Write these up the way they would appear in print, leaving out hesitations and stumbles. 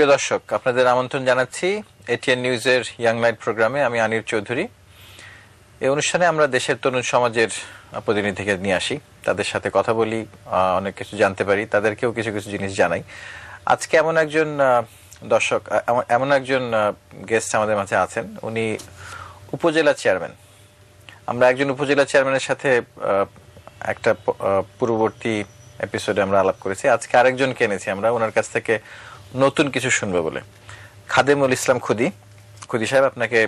সুপ্রিয় দর্শক, আপনাদের আমন্ত্রণ জানাচ্ছি এটিএন নিউজের ইয়াং লাইট প্রোগ্রামে। আমি আনির চৌধুরী। এই অনুষ্ঠানে আমরা দেশের তরুণ সমাজের প্রতিনিধিকে নিয়ে আসি, তাদের সাথে কথা বলি, অনেক কিছু জানতে পারি, তাদেরকেও কিছু কিছু জিনিস জানাই। আজকে এমন একজন দর্শক, এমন একজন গেস্ট আমাদের মাঝে আছেন, উনি উপজেলা চেয়ারম্যান। আমরা একজন উপজেলা চেয়ারম্যানের সাথে একটা পূর্ববর্তী এপিসোডে আমরা আলাপ করেছি। আজকে আরেকজনকে এনেছি আমরা, ওনার কাছ থেকে নতুন কিছু শুনবো বলে। খাদেমুল ইসলাম খুদি। খুদি সাহেব, আপনাকে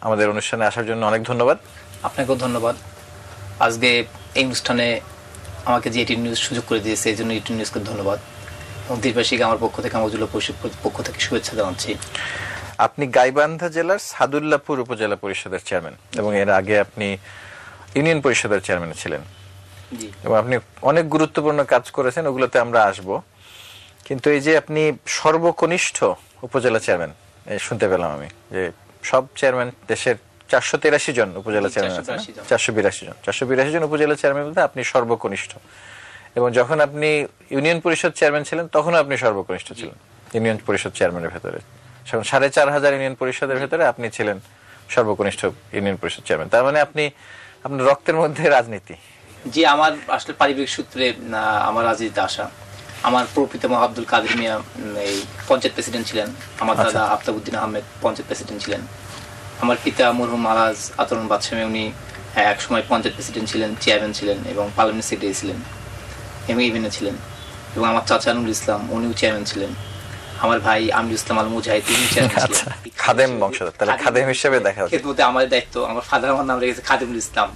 আমাদের অনুষ্ঠানে আসার জন্য অনেক ধন্যবাদ। আপনাকেও ধন্যবাদ। আজকে এই অনুষ্ঠানে আমাকে যে এটিএন নিউজ সুযোগ করে দিয়েছে, এই জন্য এটিএন নিউজকে ধন্যবাদ এবং দেশবাসীকে আমার পক্ষ থেকে, আমার উপজেলা পরিষদ পক্ষ থেকে শুভেচ্ছা জানাচ্ছি। আপনি গাইবান্ধা জেলার সাদুল্লাপুর উপজেলা পরিষদের চেয়ারম্যান এবং এর আগে আপনি ইউনিয়ন পরিষদের চেয়ারম্যান ছিলেন এবং আপনি অনেক গুরুত্বপূর্ণ কাজ করেছেন, ওগুলোতে আমরা আসব। কিন্তু এই যে আপনি সর্বকনিষ্ঠ উপজেলা চেয়ারম্যান শুনতে পেলাম আমি, যে সব চেয়ারম্যান দেশের 483 জন উপজেলা চেয়ারম্যান আছেন, 482 জন উপজেলা চেয়ারম্যান বলতে আপনি সর্বকনিষ্ঠ। এবং যখন আপনি ইউনিয়ন পরিষদ চেয়ারম্যান ছিলেন তখনও আপনি সর্বকনিষ্ঠ ছিলেন ইউনিয়ন পরিষদ চেয়ারম্যানের ভেতরে। 4500 ইউনিয়ন পরিষদের ভেতরে আপনি ছিলেন সর্বকনিষ্ঠ ইউনিয়ন পরিষদ চেয়ারম্যান। তার মানে আপনি আপনার রক্তের মধ্যে রাজনীতি। জি, আমার আসলে পারিবারিক সূত্রে আমার রাজনীতিতে আসা। আমার প্রপিতামহ আব্দুল কাদের মিয়া এই পঞ্চায়েত প্রেসিডেন্ট ছিলেন, আমার দাদা আফতাবউদ্দিন আহমেদ পঞ্চায়েত প্রেসিডেন্ট ছিলেন, আমার পিতা মরহুম আলহাজ আতরুন বাদশাহ, উনি এক সময় পঞ্চায়েত প্রেসিডেন্ট ছিলেন, চেয়ারম্যান ছিলেন এবং পার্লামেন্ট সেক্রেটারি ছিলেন এবং ইভেনে ছিলেন। এবং আমার চাচা নুরুল ইসলাম, উনিও চেয়ারম্যান ছিলেন। আমার ভাই আমিরুল ইসলাম আল মুজাহিদ, তিনি চেয়ারম্যান ছিলেন। খাদেম বংশধর, তাহলে খাদেম হিসেবে দেখা হচ্ছে। খেদমতে আমার দায়িত্ব, আমার ফাদার আমার নাম রেখেছে খাদেমুল ইসলাম,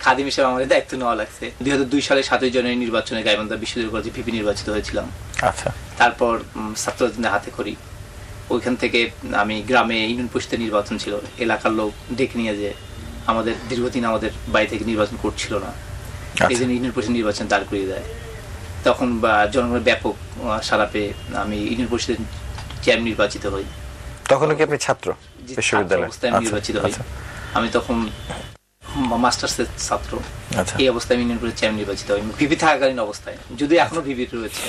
খাদিম হিসেবে আমাদের দায়িত্ব নেওয়া লাগছে। 2002 সালে 7 জানুয়ারি নির্বাচনে গাইবান্ধা বিশ্ববিদ্যালয় কলেজে ভিপি নির্বাচিত হয়েছিলাম। তারপর ছাত্রদের হাতে করি, ওইখান থেকে আমি গ্রামে ইউনিয়ন পরিষদের নির্বাচন ছিল, এলাকার লোক ডেকে নিয়ে যে আমাদের দীর্ঘদিন আমাদের বাড়ি থেকে নির্বাচন করছিল না, এই জন্য ইউনিয়ন পরিষদ নির্বাচন দাঁড় করিয়ে দেয়। তখন জনগণের ব্যাপক সাড়া পেয়ে আমি ইউনিয়ন পরিষদের চেয়ারম্যান নির্বাচিত হই। তখন কি আপনি ছাত্র বিশ্ববিদ্যালয় অবস্থায় নির্বাচিত হই? আমি তখন মাস্টার্সের ছাত্র। এই অবস্থায় ইউনিয়ন পরিষদ চেয়ারম্যান নির্বাচিত হই, ভিপি থাকাকালীন অবস্থায়, যদিও এখনো ভিপি রয়েছে।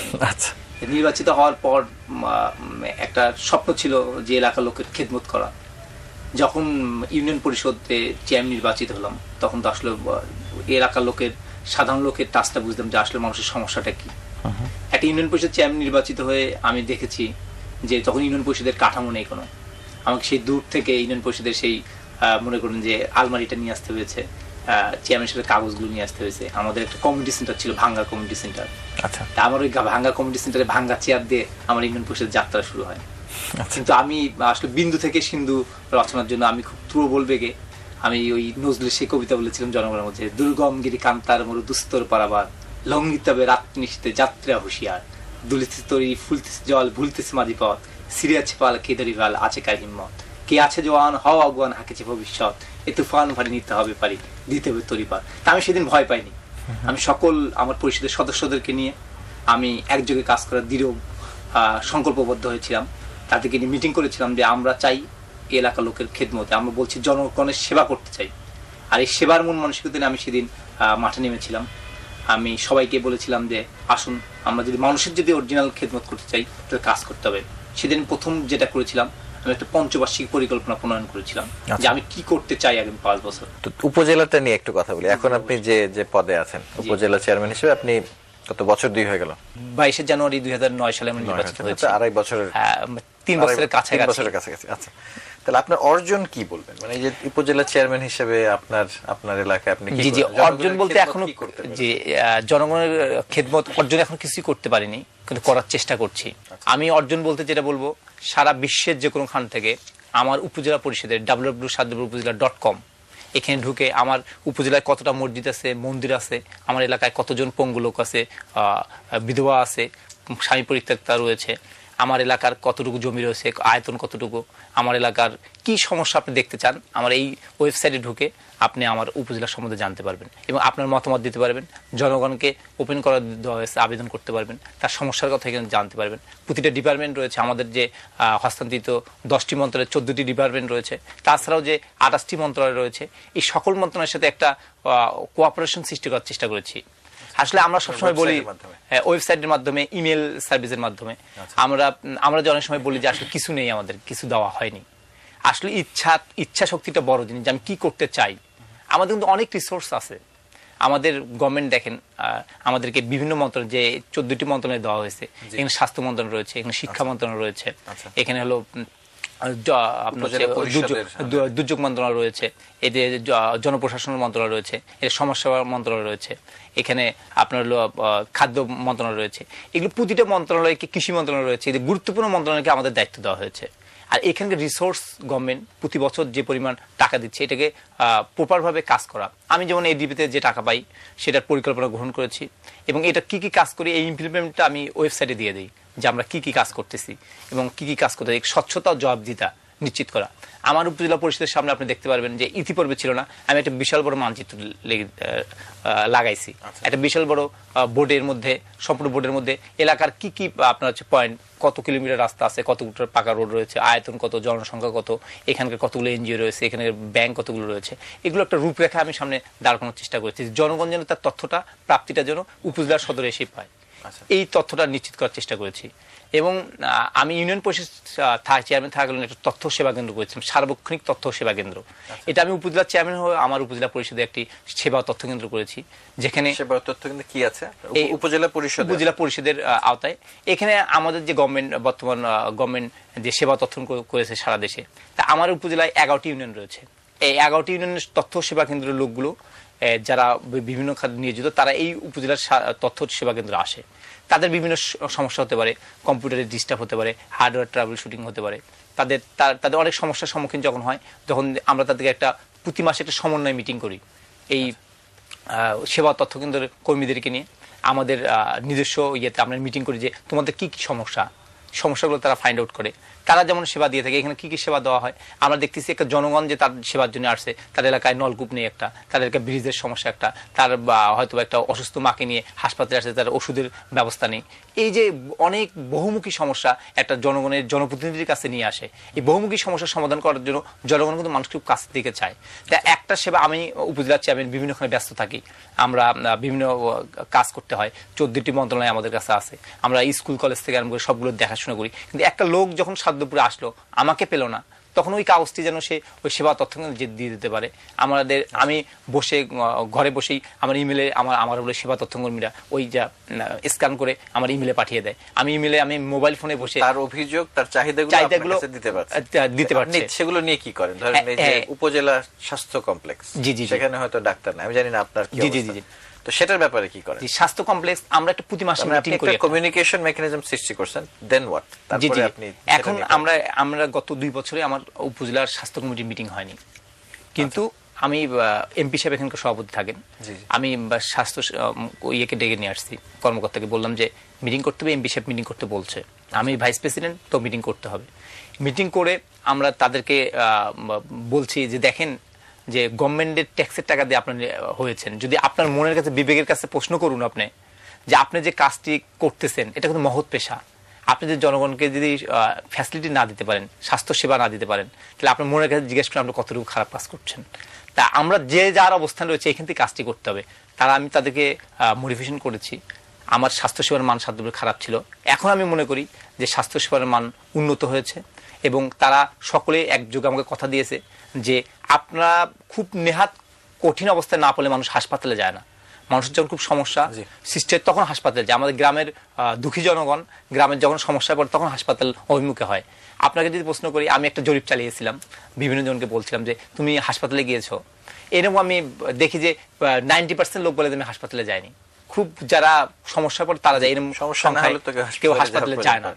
নির্বাচিত হওয়ার পর একটা স্বপ্ন ছিল যে এলাকার লোকের খেদমত করা। যখন ইউনিয়ন পরিষদে চেয়ারম্যান নির্বাচিত হলাম তখন তো আসলে এলাকার লোকের, সাধারণ লোকের টাচটা বুঝতাম যে আসলে মানুষের সমস্যাটা কি। একটা ইউনিয়ন পরিষদ চেয়ারম্যান নির্বাচিত হয়ে আমি দেখেছি যে তখন ইউনিয়ন পরিষদের কাঠামো নেই কোনো। আমাকে সেই দূর থেকে ইউনিয়ন পরিষদের সেই মনে করুন যে আলমারিটা নিয়ে আসতে হয়েছে, চেয়ারম্যান সাথে কাগজগুলো নিয়ে আসতে হয়েছে। আমাদের একটা কমিউনিটি সেন্টার ছিল, ভাঙ্গা কমিউনিটি সেন্টার। আমার ওই ভাঙ্গা কমিউনিটি সেন্টারে ভাঙ্গা চেয়ার দিয়ে আমার ইউনিয়ন পরিষদের যাত্রা শুরু হয়। কিন্তু আমি আসলে বিন্দু থেকে সিন্ধু রচনার জন্য আমি খুব প্রবল বেগে আমি ওই নজরুলের সেই কবিতা বলেছিলাম জনগণের মধ্যে, দুর্গম গিরি কান্তার মরু দুস্তর পারাবার, লঙ্ঘিত হবে রাত নিশীতে যাত্রা হুঁশিয়ার, দুলিতেছে তরি ফুলতেছে জল ভুলতেছে মাঝি পথ, সিরিয়াছে পাল কেদারি ভাল আছে কার হিম্মত, কে আছে জওয়ান হও আগুয়ান হাঁকেছে ভবিষ্যৎ, এ তুফান ভারী নিতে হবে পারি দিতে হবে তরি পার। তা আমি সেদিন ভয় পাইনি। আমি সকল আমার পরিষদের সদস্যদেরকে নিয়ে আমি একযোগে কাজ করার দৃঢ় সংকল্পবদ্ধ হয়েছিলাম। তাদেরকে নিয়ে মিটিং করেছিলাম যে আমরা চাই এলাকার লোকের খেদমতে, আমরা বলছি জনগণের সেবা করতে চাই। আর এই সেবার মন মানসিকতা নিয়ে আমি সেদিন মাঠে নেমেছিলাম। আমি সবাইকে বলেছিলাম যে আসুন, আমরা যদি মানুষের যদি অরিজিনাল খেদমত করতে চাই তাহলে কাজ করতে হবে। সেদিন প্রথম যেটা করেছিলাম, আমি একটা পঞ্চবার্ষিক পরিকল্পনা প্রণয়ন করেছিলাম যে আমি কি করতে চাই আগামী 5 বছর। উপজেলাটা নিয়ে একটু কথা বলি। এখন আপনি যে পদে আছেন উপজেলা চেয়ারম্যান হিসেবে, আপনি কত বছর দুই হয়ে গেল? 22 জানুয়ারি 2009 সালে আমি নির্বাচিত হয়েছি। 2.5 বছরের, 3 বছরের কাছাকাছি। আচ্ছা, তাহলে আপনার অর্জন কি বলবেন? মানে এই যে উপজেলা চেয়ারম্যান হিসেবে আপনার এলাকায় আপনি কি? জি, অর্জন বলতে এখনো যে জনগণের খেদমত অর্জন এখন কিছুই করতে পারিনি, কিন্তু করার চেষ্টা করছি। আমি অর্জন বলতে যেটা বলবো, সারা বিশ্বের যে কোনো খান থেকে আমার উপজেলা পরিষদের www.sadupuzela.com এখানে ঢুকে আমার উপজেলায় কতটা মসজিদ আছে, মন্দির আছে, আমার এলাকায় কতজন পঙ্গু লোক আছে, বিধবা আছে, স্বামী পরিত্যক্তা রয়েছে, আমার এলাকার কতটুকু জমি রয়েছে, আয়তন কতটুকু, আমার এলাকার কি সমস্যা আপনি দেখতে চান, আমার এই ওয়েবসাইটে ঢুকে আপনি আমার উপজেলা সম্বন্ধে জানতে পারবেন এবং আপনার মতামত দিতে পারবেন। জনগণকে ওপেন করা দেওয়া হয়েছে, আবেদন করতে পারবেন, তার সমস্যার কথা এখানে জানতে পারবেন। প্রতিটা ডিপার্টমেন্ট রয়েছে, আমাদের যে হস্তান্তরিত 10টি মন্ত্রণালয়ের 14টি ডিপার্টমেন্ট রয়েছে, তাছাড়াও যে 28টি মন্ত্রণালয় রয়েছে, এই সকল মন্ত্রণালয়ের সাথে একটা কোঅপারেশন সৃষ্টি করার চেষ্টা করেছি। আসলে আমরা সবসময় বলি ওয়েবসাইটের মাধ্যমে, ইমেল সার্ভিসের মাধ্যমে। আমরা যে অনেক সময় বলি যে আসলে কিছু নেই, আমাদের কিছু দেওয়া হয়নি। আসলে ইচ্ছা শক্তিটা বড় জিনিস, যে আমি কি করতে চাই। আমাদের কিন্তু অনেক রিসোর্স আছে। আমাদের গভর্নমেন্ট দেখেন আমাদেরকে বিভিন্ন মন্ত্রণালয়, যে 14টি মন্ত্রণালয় দেওয়া হয়েছে, এখানে স্বাস্থ্য মন্ত্রণালয় রয়েছে, এখানে শিক্ষা মন্ত্রণালয় রয়েছে, এখানে হলো আপনার দুর্যোগ মন্ত্রণালয় রয়েছে, এদের জনপ্রশাসন মন্ত্রণালয় রয়েছে, এর সমাজসেবা মন্ত্রণালয় রয়েছে, এখানে আপনার হলো খাদ্য মন্ত্রণালয় রয়েছে। এগুলো প্রতিটা মন্ত্রণালয়কে, কৃষি মন্ত্রণালয় রয়েছে, এদের গুরুত্বপূর্ণ মন্ত্রণালয়কে আমাদের দায়িত্ব দেওয়া হয়েছে। আর এখানকার রিসোর্স গভর্নমেন্ট প্রতি বছর যে পরিমাণ টাকা দিচ্ছে, এটাকে প্রপারভাবে কাজ করা। আমি যেমন এডিবিতে যে টাকা পাই সেটার পরিকল্পনা গ্রহণ করেছি, এবং এটা কি কি কাজ করি এই ইমপ্লিমেন্টটা আমি ওয়েবসাইটে দিয়ে দিই, যে আমরা কি কি কাজ করতেছি এবং কি কি কাজ করতে, স্বচ্ছতা ও জবাবদিহিতা নিশ্চিত করা। আমার উপজেলা পরিষদের সামনে আপনি দেখতে পারবেন যে ইতিপূর্বে ছিল না, আমি একটা বিশাল বড় মানচিত্র লাগাইছি। একটা বিশাল বড় বোর্ডের মধ্যে, সম্পূর্ণ বোর্ডের মধ্যে এলাকার কি কি আপনার হচ্ছে পয়েন্ট, কত কিলোমিটার রাস্তা আছে, কত পাকা রোড রয়েছে, আয়তন কত, জনসংখ্যা কত, এখানকার কতগুলো এনজিও রয়েছে, এখানে ব্যাংক কতগুলো রয়েছে, এগুলো একটা রূপরেখা আমি সামনে দাঁড় করানোর চেষ্টা করেছি। জনগণ যেন তার তথ্যটা, প্রাপ্তিটা যেন উপজেলার সদরে এসে পায়, এই তথ্যটা নিশ্চিত করার চেষ্টা করেছি। এবং আমি ইউনিয়ন পরিষদ চেয়ারম্যান থাকাকালীন একটা তথ্য সেবা কেন্দ্র করেছিলাম, সার্বক্ষণিক তথ্য সেবা কেন্দ্র। এটা আমি উপজেলা চেয়ারম্যান হয়ে আমার উপজেলা পরিষদে একটি সেবা তথ্য কেন্দ্র করেছি, যেখানে সেবা তথ্য কেন্দ্র কি আছে উপজেলা পরিষদের আওতায়। এখানে আমাদের যে গভর্নমেন্ট, বর্তমান গভর্নমেন্ট যে সেবা তথ্য করেছে সারা দেশে, তা আমার উপজেলায় 11টি ইউনিয়ন রয়েছে। এই 11টি ইউনিয়নের তথ্য সেবা কেন্দ্রের লোকগুলো যারা বিভিন্ন খাতে নিয়োজিত, তারা এই উপজেলার তথ্য সেবা কেন্দ্রে আসে। তাদের বিভিন্ন সমস্যা হতে পারে, কম্পিউটারে ডিস্টার্ব হতে পারে, হার্ডওয়্যার ট্রাবল শুটিং হতে পারে, তাদের অনেক সমস্যার সম্মুখীন যখন হয়, তখন আমরা তাদেরকে একটা প্রতি মাসে একটা সমন্বয় মিটিং করি এই সেবা তথ্য কেন্দ্রের কর্মীদেরকে নিয়ে। আমাদের নিজস্ব ইয়েতে আমরা মিটিং করি যে তোমাদের কি কি সমস্যাগুলো তারা ফাইন্ড আউট করে, তারা যেমন সেবা দিয়ে থাকে। এখানে কি কি সেবা দেওয়া হয় আমরা দেখতেছি, একটা জনগণ যে তার সেবার জন্য আসছে, তার এলাকায় নলকূপ নেই একটা, তাদের একটা ব্রিজের সমস্যা একটা, তার হয়তো একটা অসুস্থ মাকে নিয়ে হাসপাতালে আসছে, তার ওষুধের ব্যবস্থা নেই। এই যে অনেক বহুমুখী সমস্যা একটা জনগণের জনপ্রতিনিধির কাছে নিয়ে আসে, এই বহুমুখী সমস্যার সমাধান করার জন্য জনগণ কিন্তু মানুষ খুব কাছ থেকে চায়। তা একটা সেবা, আমি উপজেলা চেয়ারম্যান বিভিন্নখানে ব্যস্ত থাকি, আমরা বিভিন্ন কাজ করতে হয়, 14টি মন্ত্রণালয় আমাদের কাছে আছে, আমরা স্কুল কলেজ থেকে আরম্ভ করে সবগুলো দেখাশোনা করি। কিন্তু একটা লোক যখন সাধ্যপুরে আসলো, আমাকে পেল না, তখন ওই কাগজটি যেন সে ওই সেবা তথ্য দিয়ে দিতে পারে। আমি বসে ঘরে বসেই আমার ইমেলে আমার বলে সেবা তথ্য কর্মীরা ওই যা স্ক্যান করে আমার ইমেলে পাঠিয়ে দেয়। আমি মোবাইল ফোনে বসে তার অভিযোগ, তার চাহিদাগুলো দিতে পারছি। সেগুলো নিয়ে কি করেন? ধরেন এই যে উপজেলা স্বাস্থ্য কমপ্লেক্স, সেখানে হয়তো ডাক্তার নাই, আমি জানি না আপনার কি অবস্থা, তো সেটার ব্যাপারে কি করেন? স্বাস্থ্য কমপ্লেক্স আমরা একটা প্রতি মাসে মিটিং করি, কমিউনিকেশন মেকানিজম সৃষ্টি করছেন, দেন হোয়াট? তারপরে আপনি এখন আমরা গত 2 বছরে আমার উপজেলার স্বাস্থ্য কমিটির মিটিং হয়নি, কিন্তু আমি এমপি সাহেব এখানকার সভাপতি থাকেন, আমি স্বাস্থ্য ইয়েকে ডেকে নিয়ে আসছি, কর্মকর্তাকে বললাম যে মিটিং করতে হবে, এমপি সাহেব মিটিং করতে বলছে, আমি ভাইস প্রেসিডেন্ট, তো মিটিং করতে হবে। মিটিং করে আমরা তাদেরকে বলছি যে দেখেন যে গভর্নমেন্টের ট্যাক্সের টাকা দিয়ে আপনার হয়েছেন, যদি আপনার মনের কাছে, বিবেকের কাছে প্রশ্ন করুন আপনি, যে আপনি যে কাজটি করতেছেন এটা কিন্তু মহৎ পেশা, আপনি যদি জনগণকে যদি ফ্যাসিলিটি না দিতে পারেন, স্বাস্থ্য সেবা না দিতে পারেন, তাহলে আপনার মনের কাছে জিজ্ঞেস করেন আপনি কতটুকু খারাপ কাজ করছেন। তা আমরা যে যার অবস্থান রয়েছে এখান থেকে কাজটি করতে হবে। আমি তাদেরকে মোটিভেশন করেছি। আমার স্বাস্থ্যসেবার মান সাধ্যপুরে খারাপ ছিল, এখন আমি মনে করি যে স্বাস্থ্যসেবার মান উন্নত হয়েছে, এবং তারা সকলে একযোগে আমাকে কথা দিয়েছে যে আপনারা খুব নেহাত কঠিন অবস্থায় না পড়লে মানুষ হাসপাতালে যায় না, মানুষের যখন খুব সমস্যা সৃষ্টি হয় তখন হাসপাতালে যায়। আমাদের গ্রামের দুঃখী জনগণ গ্রামের যখন সমস্যা পড়ে তখন হাসপাতাল অভিমুখে হয়। আপনাকে যদি প্রশ্ন করি, আমি একটা জরিপ চালিয়েছিলাম, বিভিন্ন জনকে বলছিলাম যে তুমি হাসপাতালে গিয়েছো, এরকম আমি দেখি যে 90% লোক বলে আমি হাসপাতালে যায়নি, খুব যারা সমস্যা পড়ে তারা যায়, এরকম সমস্যা কেউ হাসপাতালে যায় না।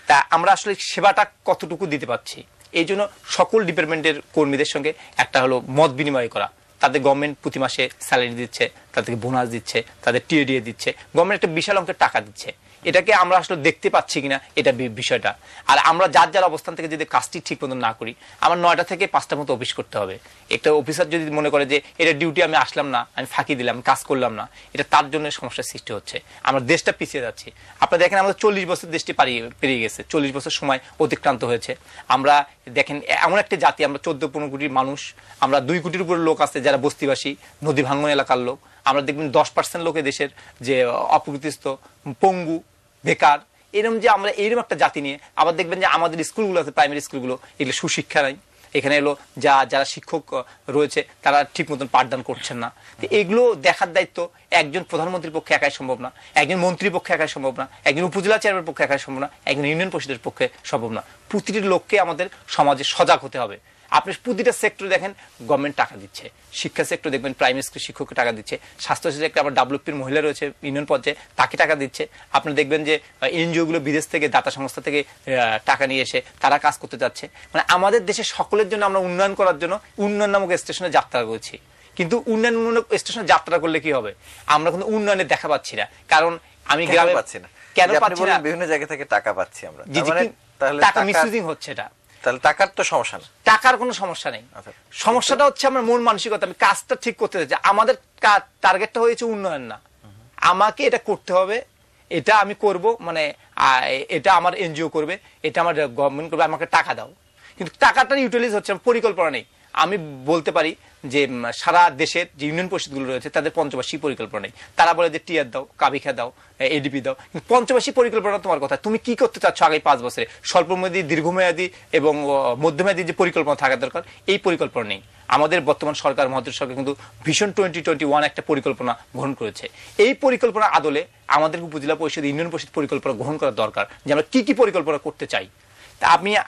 তা আমরা আসলে সেবাটা কতটুকু দিতে পারছি, এই জন্য সকল ডিপার্টমেন্টের কর্মীদের সঙ্গে একটা হলো মত বিনিময় করা। তাদের গভর্নমেন্ট প্রতি মাসে স্যালারি দিচ্ছে, তাদেরকে বোনাস দিচ্ছে, তাদের টিএডিএ দিচ্ছে, গভর্নমেন্ট একটা বিশাল অঙ্কের টাকা দিচ্ছে। এটাকে আমরা আসলে দেখতে পাচ্ছি কিনা এটা বিষয়টা। আর আমরা যার যার অবস্থান থেকে যদি কাজটি ঠিক মতো না করি, আমার 9টা থেকে 5টার মতো অফিস করতে হবে। একটা অফিসার যদি মনে করে যে এটা ডিউটি আমি আসলাম না, আমি ফাঁকি দিলাম, কাজ করলাম না, এটা তার জন্য সমস্যার সৃষ্টি হচ্ছে। আমরা দেশটা পিছিয়ে যাচ্ছি। আপনারা দেখেন আমাদের 40 বছর দেশটি পেরিয়ে গেছে, 40 বছর সময় অতিক্রান্ত হয়েছে। আমরা দেখেন এমন একটা জাতি, আমরা 14-15 কোটির মানুষ, আমরা 2 কোটির উপরে লোক আছে যারা বস্তিবাসী, নদী ভাঙ্গন এলাকার লোক। আমরা দেখবেন 10% লোকে দেশের যে অপ্রতিষ্ঠ, পঙ্গু, বেকার, এরকম যে আমরা এইরকম একটা জাতি নিয়ে আবার দেখবেন যে আমাদের স্কুলগুলো আছে, প্রাইমারি স্কুলগুলো, এগুলো সুশিক্ষা নাই। এখানে এলো যারা শিক্ষক রয়েছে তারা ঠিক মতন পাঠদান করছেন না। তো এগুলো দেখার দায়িত্ব একজন প্রধানমন্ত্রীর পক্ষে একাই সম্ভব না, একজন মন্ত্রীর পক্ষে একাই সম্ভব না, একজন উপজেলা চেয়ারম্যানের পক্ষে একাই সম্ভব না, একজন ইউনিয়ন পরিষদের পক্ষে সম্ভব না। প্রতিটি লোককে আমাদের সমাজে সজাগ হতে হবে। আপনি প্রতিটা সেক্টরে দেখেন গভর্নমেন্ট টাকা দিচ্ছে, শিক্ষা সেক্টর দেখবেন প্রাইমারি স্কুল শিক্ষককে টাকা দিচ্ছে, স্বাস্থ্য সেক্টরে আবার ডাব্লিউপির মহিলা রয়েছে ইউনিয়ন পর্যায়ে, তাকে টাকা দিচ্ছে। আপনি দেখবেন যে এনজিও গুলো বিদেশ থেকে, দাতা সংস্থা থেকে টাকা নিয়ে এসে তারা কাজ করতে যাচ্ছে। মানে আমাদের দেশে সকলের জন্য আমরা উন্নয়ন করার জন্য উন্নয়ন নামক স্টেশনে যাত্রা করছি। কিন্তু উন্নয়নমূলক স্টেশনে যাত্রা করলে কি হবে? আমরা কিন্তু উন্নয়নের দেখা পাচ্ছি না। কারণ আমি গ্রামে পাচ্ছি না, কেন পাচ্ছি না? বিভিন্ন জায়গা থেকে টাকা পাচ্ছি আমরা, তাহলে টাকা মিসইউজিং হচ্ছে। এটা তাহলে টাকার তো সমস্যা না, টাকার কোনো সমস্যা নেই। সমস্যাটা হচ্ছে আমার মন মানসিকতা। আমি কাজটা ঠিক করতে চাইছি, আমাদের টার্গেটটা হয়েছে উন্নয়ন না, আমাকে এটা করতে হবে, এটা আমি করব, মানে এটা আমার এনজিও করবে, এটা আমার গভর্নমেন্ট করবে, আমাকে টাকা দাও। কিন্তু টাকাটা ইউটিলাইজ হচ্ছে, পরিকল্পনা নেই। আমি বলতে পারি যে সারা দেশের যে ইউনিয়ন পরিষদগুলো রয়েছে তাদের পঞ্চবার্ষিক পরিকল্পনা নেই। তারা বলে যে টিআর দাও, কাবিখা দাও, এডিপি দাও, কিন্তু পঞ্চবার্ষিক পরিকল্পনা তোমার কথা, তুমি কি করতে চাচ্ছ আগামী 5 বছরে, স্বল্পমেয়াদী, দীর্ঘমেয়াদী এবং মধ্যমেয়াদী যে পরিকল্পনা থাকা দরকার, এই পরিকল্পনা নেই। আমাদের বর্তমান সরকার, মহাদেশ সরকার কিন্তু ভিশন 2021 একটা পরিকল্পনা গ্রহণ করেছে। এই পরিকল্পনা আদলে আমাদের উপজেলা পরিষদ, ইউনিয়ন পরিষদ পরিকল্পনা গ্রহণ করা দরকার, যে আমরা কি কি পরিকল্পনা করতে চাই।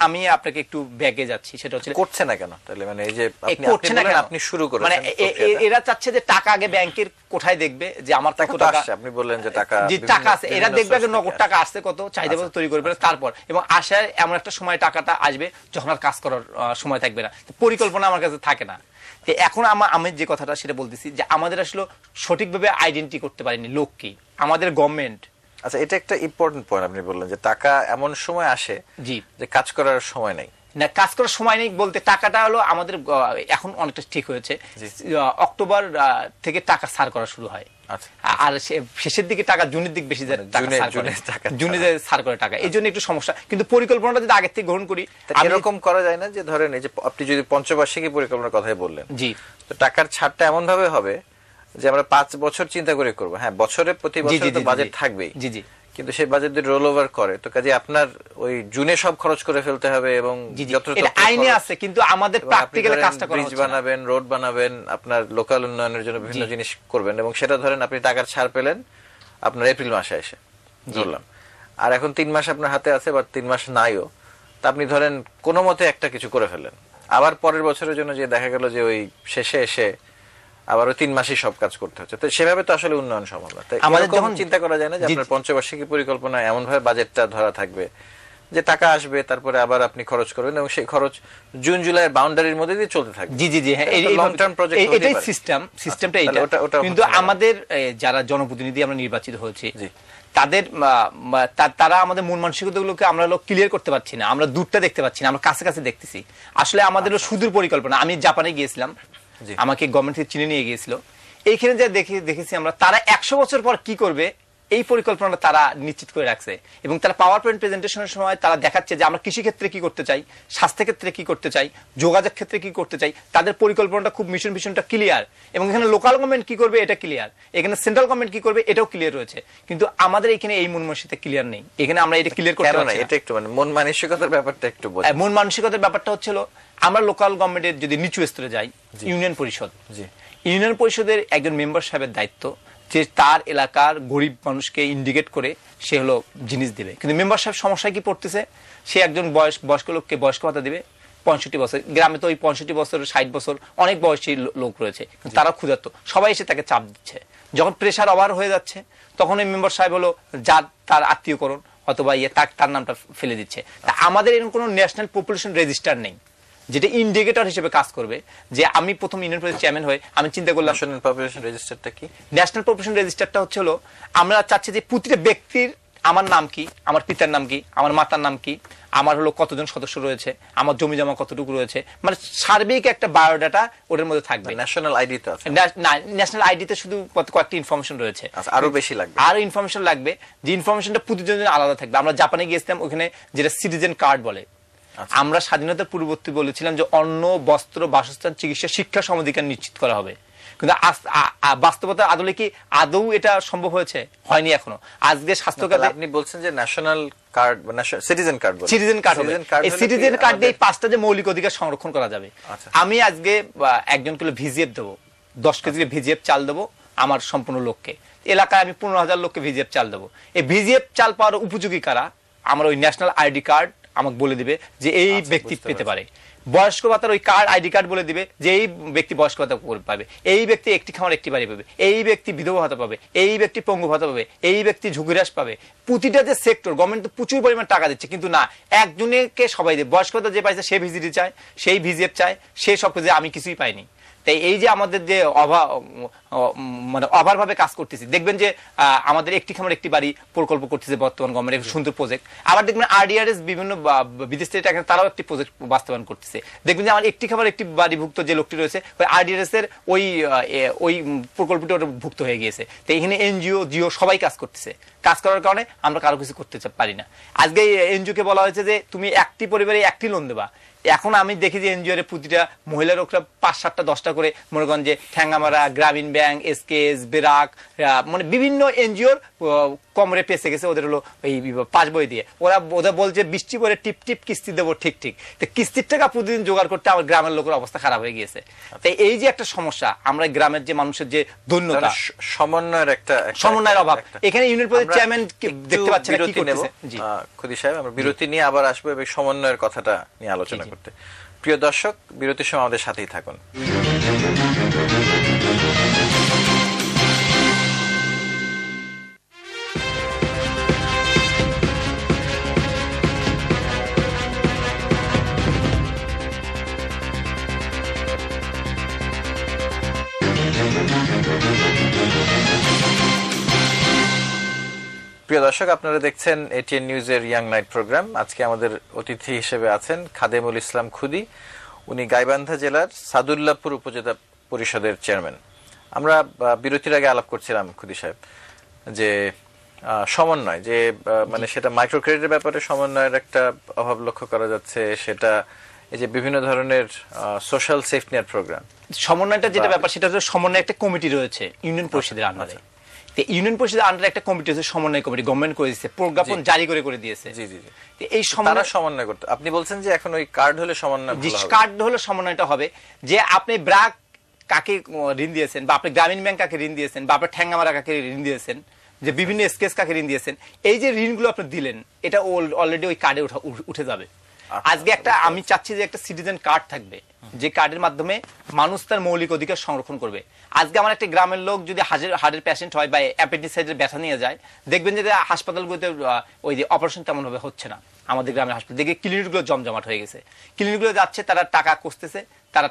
আমি আপনাকে একটু ব্যাগে যাচ্ছি, সেটা হচ্ছে করছে না কেন তাহলে, মানে এই যে আপনি শুরু করেছেন, মানে এরা চাচ্ছে যে টাকা আগে ব্যাংকের কোঠায় দেখবে যে আমার কত টাকা, আপনি বললেন যে টাকা আছে, এরা দেখবে আগে নগদ টাকা আসছে কত, চাহিদা মতো তৈরি করবে তারপর, এবং আসার এমন একটা সময় টাকাটা আসবে যখন আর কাজ করার সময় থাকবে না, পরিকল্পনা আমার কাছে থাকে না। এখন আমি যে কথাটা সেটা বলতেছি যে আমাদের আসলে সঠিকভাবে আইডেন্টি করতে পারিনি লোক কি, আমাদের গভর্নমেন্ট। আচ্ছা, এটা একটা ইম্পর্টেন্ট পয়েন্ট আপনি বললেন যে টাকা এমন সময় আসে জি যে কাজ করার সময় নেই। না, কাজ করার সময় নেই বলতে টাকাটা হলো আমাদের এখন অনেকটা ঠিক হয়েছে। অক্টোবর থেকে টাকা সার করা শুরু হয়, আর শেষের দিকে টাকা জুনের দিকে বেশি জুনে সার করে টাকা, এই জন্য একটু সমস্যা। কিন্তু পরিকল্পনাটা যদি আগের থেকে গ্রহণ করি, এরকম করা যায় না যে ধরেন এই যে আপনি যদি পঞ্চবার্ষিকী পরিকল্পনার কথাই বললেন, জি, তো টাকার ছাড়টা এমন ভাবে হবে যে আমরা 5 বছর চিন্তা করে করবো। হ্যাঁ, বছরে প্রতি বছর তো বাজেট থাকবেই, জি জি, কিন্তু সেই বাজেট যদি রোল ওভার করে তো কাজে আপনার ওই জুনে সব খরচ করে ফেলতে হবে, এবং এটা আইনে আছে কিন্তু আমাদের প্র্যাকটিক্যালি কাজটা করা হচ্ছে না। বানাবেন, রোড বানাবেন, আপনার লোকাল উন্নয়নের জন্য বিভিন্ন জিনিস করবেন, এবং সেটা ধরেন আপনি টাকার ছাড় পেলেন আপনার এপ্রিল মাসে এসে ধরলাম, আর এখন 3 মাস আপনার হাতে আছে বা 3 মাস নাইও, তা আপনি ধরেন কোনো মতে একটা কিছু করে ফেললেন, আবার পরের বছরের জন্য যে দেখা গেল যে ওই শেষে এসে আবার 3 মাসই সব কাজ করতে হচ্ছে, তো সেভাবে তো আসলে উন্নয়ন সম্ভব না। তাই আমাদের যখন চিন্তা করা যায় না যে আপনার পঞ্চবার্ষিকী পরিকল্পনা এমন ভাবে বাজেটটা ধরা থাকবে যে টাকা আসবে, তারপরে আবার আপনি খরচ করবেন, এবং সেই খরচ জুন জুলাইয়ের বাউন্ডারির মধ্যে দিয়ে চলতে থাকবে। জি জি জি, হ্যাঁ, এই লং টার্ম প্রজেক্ট, এটাই সিস্টেমটা এটা। কিন্তু আমাদের যারা জনপ্রতিনিধি আমরা নির্বাচিত হয়েছি, তাদের তারা আমাদের মন মানসিকতাগুলোকে আমরা ক্লিয়ার করতে পারছি না, আমরা দূরটা দেখতে পাচ্ছি না, আমরা কাছে কাছে দেখতেছি। আসলে আমাদের সুদূর পরিকল্পনা। আমি জাপানে গিয়েছিলাম, আমাকে গভর্নমেন্ট থেকে চিনে নিয়ে গিয়েছিল, এইখানে যা দেখেছি আমরা তারা 100 বছর পর কি করবে এই পরিকল্পনাটা তারা নিশ্চিত করে রাখছে, এবং তারা পাওয়ার পয়েন্ট প্রেজেন্টেশনের সময় তারা দেখাচ্ছে যে আমরা কৃষি ক্ষেত্রে কি করতে চাই, স্বাস্থ্য ক্ষেত্রে কি করতে চাই, যোগাযোগ ক্ষেত্রে কি করতে চাই। তাদের পরিকল্পনাটা খুব মিশনটা ক্লিয়ার, এবং এখানে লোকাল গভর্নমেন্ট কি করবে এটা ক্লিয়ার, এখানে সেন্ট্রাল গভর্নমেন্ট কি করবে এটাও ক্লিয়ার রয়েছে। কিন্তু আমাদের এখানে এই মন মানসিকতা ক্লিয়ার নেই, এখানে আমরা এটা ক্লিয়ার করতে পারছি না। এটা একটু মানে মন মানসিকতার ব্যাপারটা একটু বলি। মন মানসিকতার ব্যাপারটা হচ্ছিল আমরা লোকাল গভর্নমেন্টের যদি নিচু স্তরে যাই, ইউনিয়ন পরিষদ, ইউনিয়ন পরিষদের একজন মেম্বার সাহেবের দায়িত্ব যে তার এলাকার গরিব মানুষকে ইন্ডিকেট করে সে হলো জিনিস দিবে। কিন্তু মেম্বার সাহেব সমস্যায় কি পড়তেছে, সে একজন বয়স্ক লোককে বয়স্ক ভাতা দিবে 65 বছর, গ্রামে তো ওই 65 বছর 60 বছর অনেক বয়সী লোক রয়েছে, কিন্তু তারা ক্ষুধার্ত, সবাই এসে তাকে চাপ দিচ্ছে। যখন প্রেশার ওভার হয়ে যাচ্ছে তখন ওই মেম্বার সাহেব হলো যার তার আত্মীয়করণ অথবা তার নামটা ফেলে দিচ্ছে। তা আমাদের এরকম কোনো ন্যাশনাল পপুলেশন রেজিস্টার নেই যেটা ইন্ডিকেটর হিসেবে কাজ করবে। যে আমি প্রথম ইউনিয়ন পরিষদ চেয়ারম্যান হয়ে আমি চিন্তা করলাম ন্যাশনাল পপুলেশন রেজিস্টারটা কি? ন্যাশনাল পপুলেশন রেজিস্টারটা হচ্ছে হলো আমরা চাচ্ছি যে প্রতিটা ব্যক্তির আমার নাম কি, আমার পিতার নাম কি, আমার মাতার নাম কি, আমার হলো কতজন সদস্য রয়েছে, আমার জমি জমা কতটুকু রয়েছে, মানে সার্বিক একটা বায়োডাটা ওটার মধ্যে থাকবে। ন্যাশনাল আইডি তো আছে না, ন্যাশনাল আইডিতে শুধু কয়েকটি ইনফরমেশন রয়েছে, আরো বেশি লাগবে, আরো ইনফরমেশন লাগবে, যে ইনফরমেশনটা প্রতিজনের আলাদা থাকবে। আমরা জাপানে গিয়েছিলাম, ওখানে যেটা সিটিজেন কার্ড বলে, আমরা স্বাধীনতার পূর্ববর্তী বলেছিলাম যে অন্ন, বস্ত্র, বাসস্থান, চিকিৎসা, শিক্ষা সমাধিকার নিশ্চিত করা হবে, কিন্তু বাস্তবতা আদলে কি আদৌ এটা সম্ভব হয়েছে? হয়নি এখনো। আজকে স্বাস্থ্য খাতে আপনি বলছেন যে ন্যাশনাল কার্ড বা সিটিজেন কার্ড, সিটিজেন কার্ড হবে, এই সিটিজেন কার্ড দিয়ে 5টা যে মৌলিক অধিকার সংরক্ষণ করা যাবে। আমি আজকে একজন কিলো ভিজিএফ দেবো, 10 কেজি ভিজিএফ চাল দেবো আমার সম্পূর্ণ লোককে, এলাকায় আমি 15,000 লোককে ভিজিএফ চাল দেবো। এই ভিজিএফ চাল পাওয়ার উপযোগী কারা? আমার ওই ন্যাশনাল আইডি কার্ড আমাকে বলে দিবে যে এই ব্যক্তি পেতে পারে। বয়স্ক ভাতার ওই কার্ড, আইডি কার্ড বলে দিবে যে এই ব্যক্তি বয়স্ক ভাতা পাবে, এই ব্যক্তি একটি খামার একটি বাড়ি পাবে, এই ব্যক্তি বিধবা ভাতা পাবে, এই ব্যক্তি পঙ্গু ভাতা পাবে, এই ব্যক্তি ঝুঁকি হ্রাস পাবে। প্রতিটা যে সেক্টর গভর্নমেন্ট তো প্রচুর পরিমাণ টাকা দিচ্ছে, কিন্তু না, একজনকে সবাই দেয়। বয়স্ক ভাতা যে পাইছে সে ভিজিটি চায়, সেই ভিজিএফ চায়, সে সব কিছু, আমি কিছুই পাইনি। তাই এই যে আমাদের যে মানে অভারভাবে কাজ করতেছি, দেখবেন যে আমাদের একটি খামার একটি বাড়ি প্রকল্প করতেছে বর্তমান গভর্নমেন্ট, একটা সুন্দর প্রজেক্ট। আবার দেখবেন আরডিআরএস বিভিন্ন বিদেশ থেকে টাকা, তারাও একটি প্রজেক্ট বাস্তবায়ন করতেছে। দেখবেন যে আমার একটি খামার একটি বাড়িভুক্ত যে লোকটি রয়েছে, ওই আরডিআরএস এর ওই প্রকল্পটি ওটা ভুক্ত হয়ে গিয়েছে। তো এখানে এনজিও, জিও সবাই কাজ করতেছে। কাজ করার কারণে আমরা কারো কিছু করতে পারি না। আজকে এনজিও কে বলা হয়েছে যে তুমি একটি পরিবারে একটি লোন দেবা। এখন আমি দেখি যে এনজিও এর প্রতিটা মহিলার ওরা 5-7টা 10টা করে মনে করেন যে ঠ্যাঙ্গামারা, গ্রামীণ ব্যাংক, এসকেএস, বেরাক, মানে বিভিন্ন এনজিওর কমরে পেছে গেছে ওদের হলো এই পাস বই দিয়ে। ওদের বলছে বৃষ্টি পরে টিপ টিপ কিস্তি দেবো, ঠিক ঠিক। তো কিস্তির টাকা প্রতিদিন জোগাড় করতে আমার গ্রামের লোকের অবস্থা খারাপ হয়ে গিয়েছে। তাই এই যে একটা সমস্যা, আমরা গ্রামের যে মানুষের যে দৈন্যতা, সমন্বয়ের অভাব, এখানে ইউনিয়ন পরিষদের চেয়ারম্যান দেখতে পাচ্ছেন কি করতেছে। জি খুদি সাহেব, আমরা বিরতি নিয়ে আবার আসবো এবং সমন্বয়ের কথাটা নিয়ে আলোচনা করতে। প্রিয় দর্শক, বিরতির সময় আমাদের সাথেই থাকুন। প্রিয় দর্শক, আপনারা দেখছেন এটিএন নিউজের ইয়াং নাইট প্রোগ্রাম। আজকে আমাদের অতিথি হিসেবে আছেন খাদেমুল ইসলাম খুদি। উনি গাইবান্ধা জেলার সাদুল্লাপুর উপজেলা পরিষদের চেয়ারম্যান। আমরা বিরতির আগে আলাপ করছিলাম খুদি সাহেব যে সমন্বয়, যে মানে সেটা মাইক্রো ক্রেডিটের ব্যাপারে সমন্বয়ের একটা অভাব লক্ষ্য করা যাচ্ছে, সেটা এই যে বিভিন্ন ধরনের সোশ্যাল সেফটি নেট প্রোগ্রাম, সমন্বয়টা যেটা ব্যাপার, সেটা হচ্ছে সমন্বয় একটা কমিটি রয়েছে ইউনিয়ন পরিষদের আন্ডারে। ইউনিয়ন পরিষদের আন্ডারে একটা কমিটি আছে, সমন্বয় কমিটি, গভর্নমেন্ট করে দিয়েছে, প্রজ্ঞাপন জারি করে দিয়েছে। জি জি, এই সমন্বয় করতে আপনি বলছেন যে এখন ওই কার্ড হলে সমন্বয়, কার্ড হলে সমন্বয়টা হবে যে আপনি ব্র্যাক কাকে ঋণ দিয়েছেন, বা আপনি গ্রামীণ ব্যাংক কাকে ঋণ দিয়েছেন, বা আপনি ঠ্যাঙ্গামারা কাকে ঋণ দিয়েছেন, যে বিভিন্ন স্কেচ কাকে ঋণ দিয়েছেন, এই যে ঋণগুলো আপনি দিলেন, এটা অলরেডি ওই কার্ডে উঠে যাবে। আজকে একটা আমি চাচ্ছি যে একটা সিটিজেন কার্ড থাকবে, যে কার্ডের মাধ্যমে মানুষ তার মৌলিক অধিকার সংরক্ষণ করবে। আজকে আমার একটা গ্রামের লোক যদি হার্টের পেশেন্ট হয় বা অ্যাপেন্ডিসাইটিসের ব্যথা নিয়ে যায়, দেখবেন যে হাসপাতালগুলোতে ওই যে অপারেশন তেমন ভাবে হচ্ছে না। আমাদের গ্রামের হাসপাতাল দেখে ক্লিনিকগুলো জমজমাট হয়ে গেছে। ক্লিনিকগুলো যাচ্ছে, তারা টাকা কষতেছে, তারা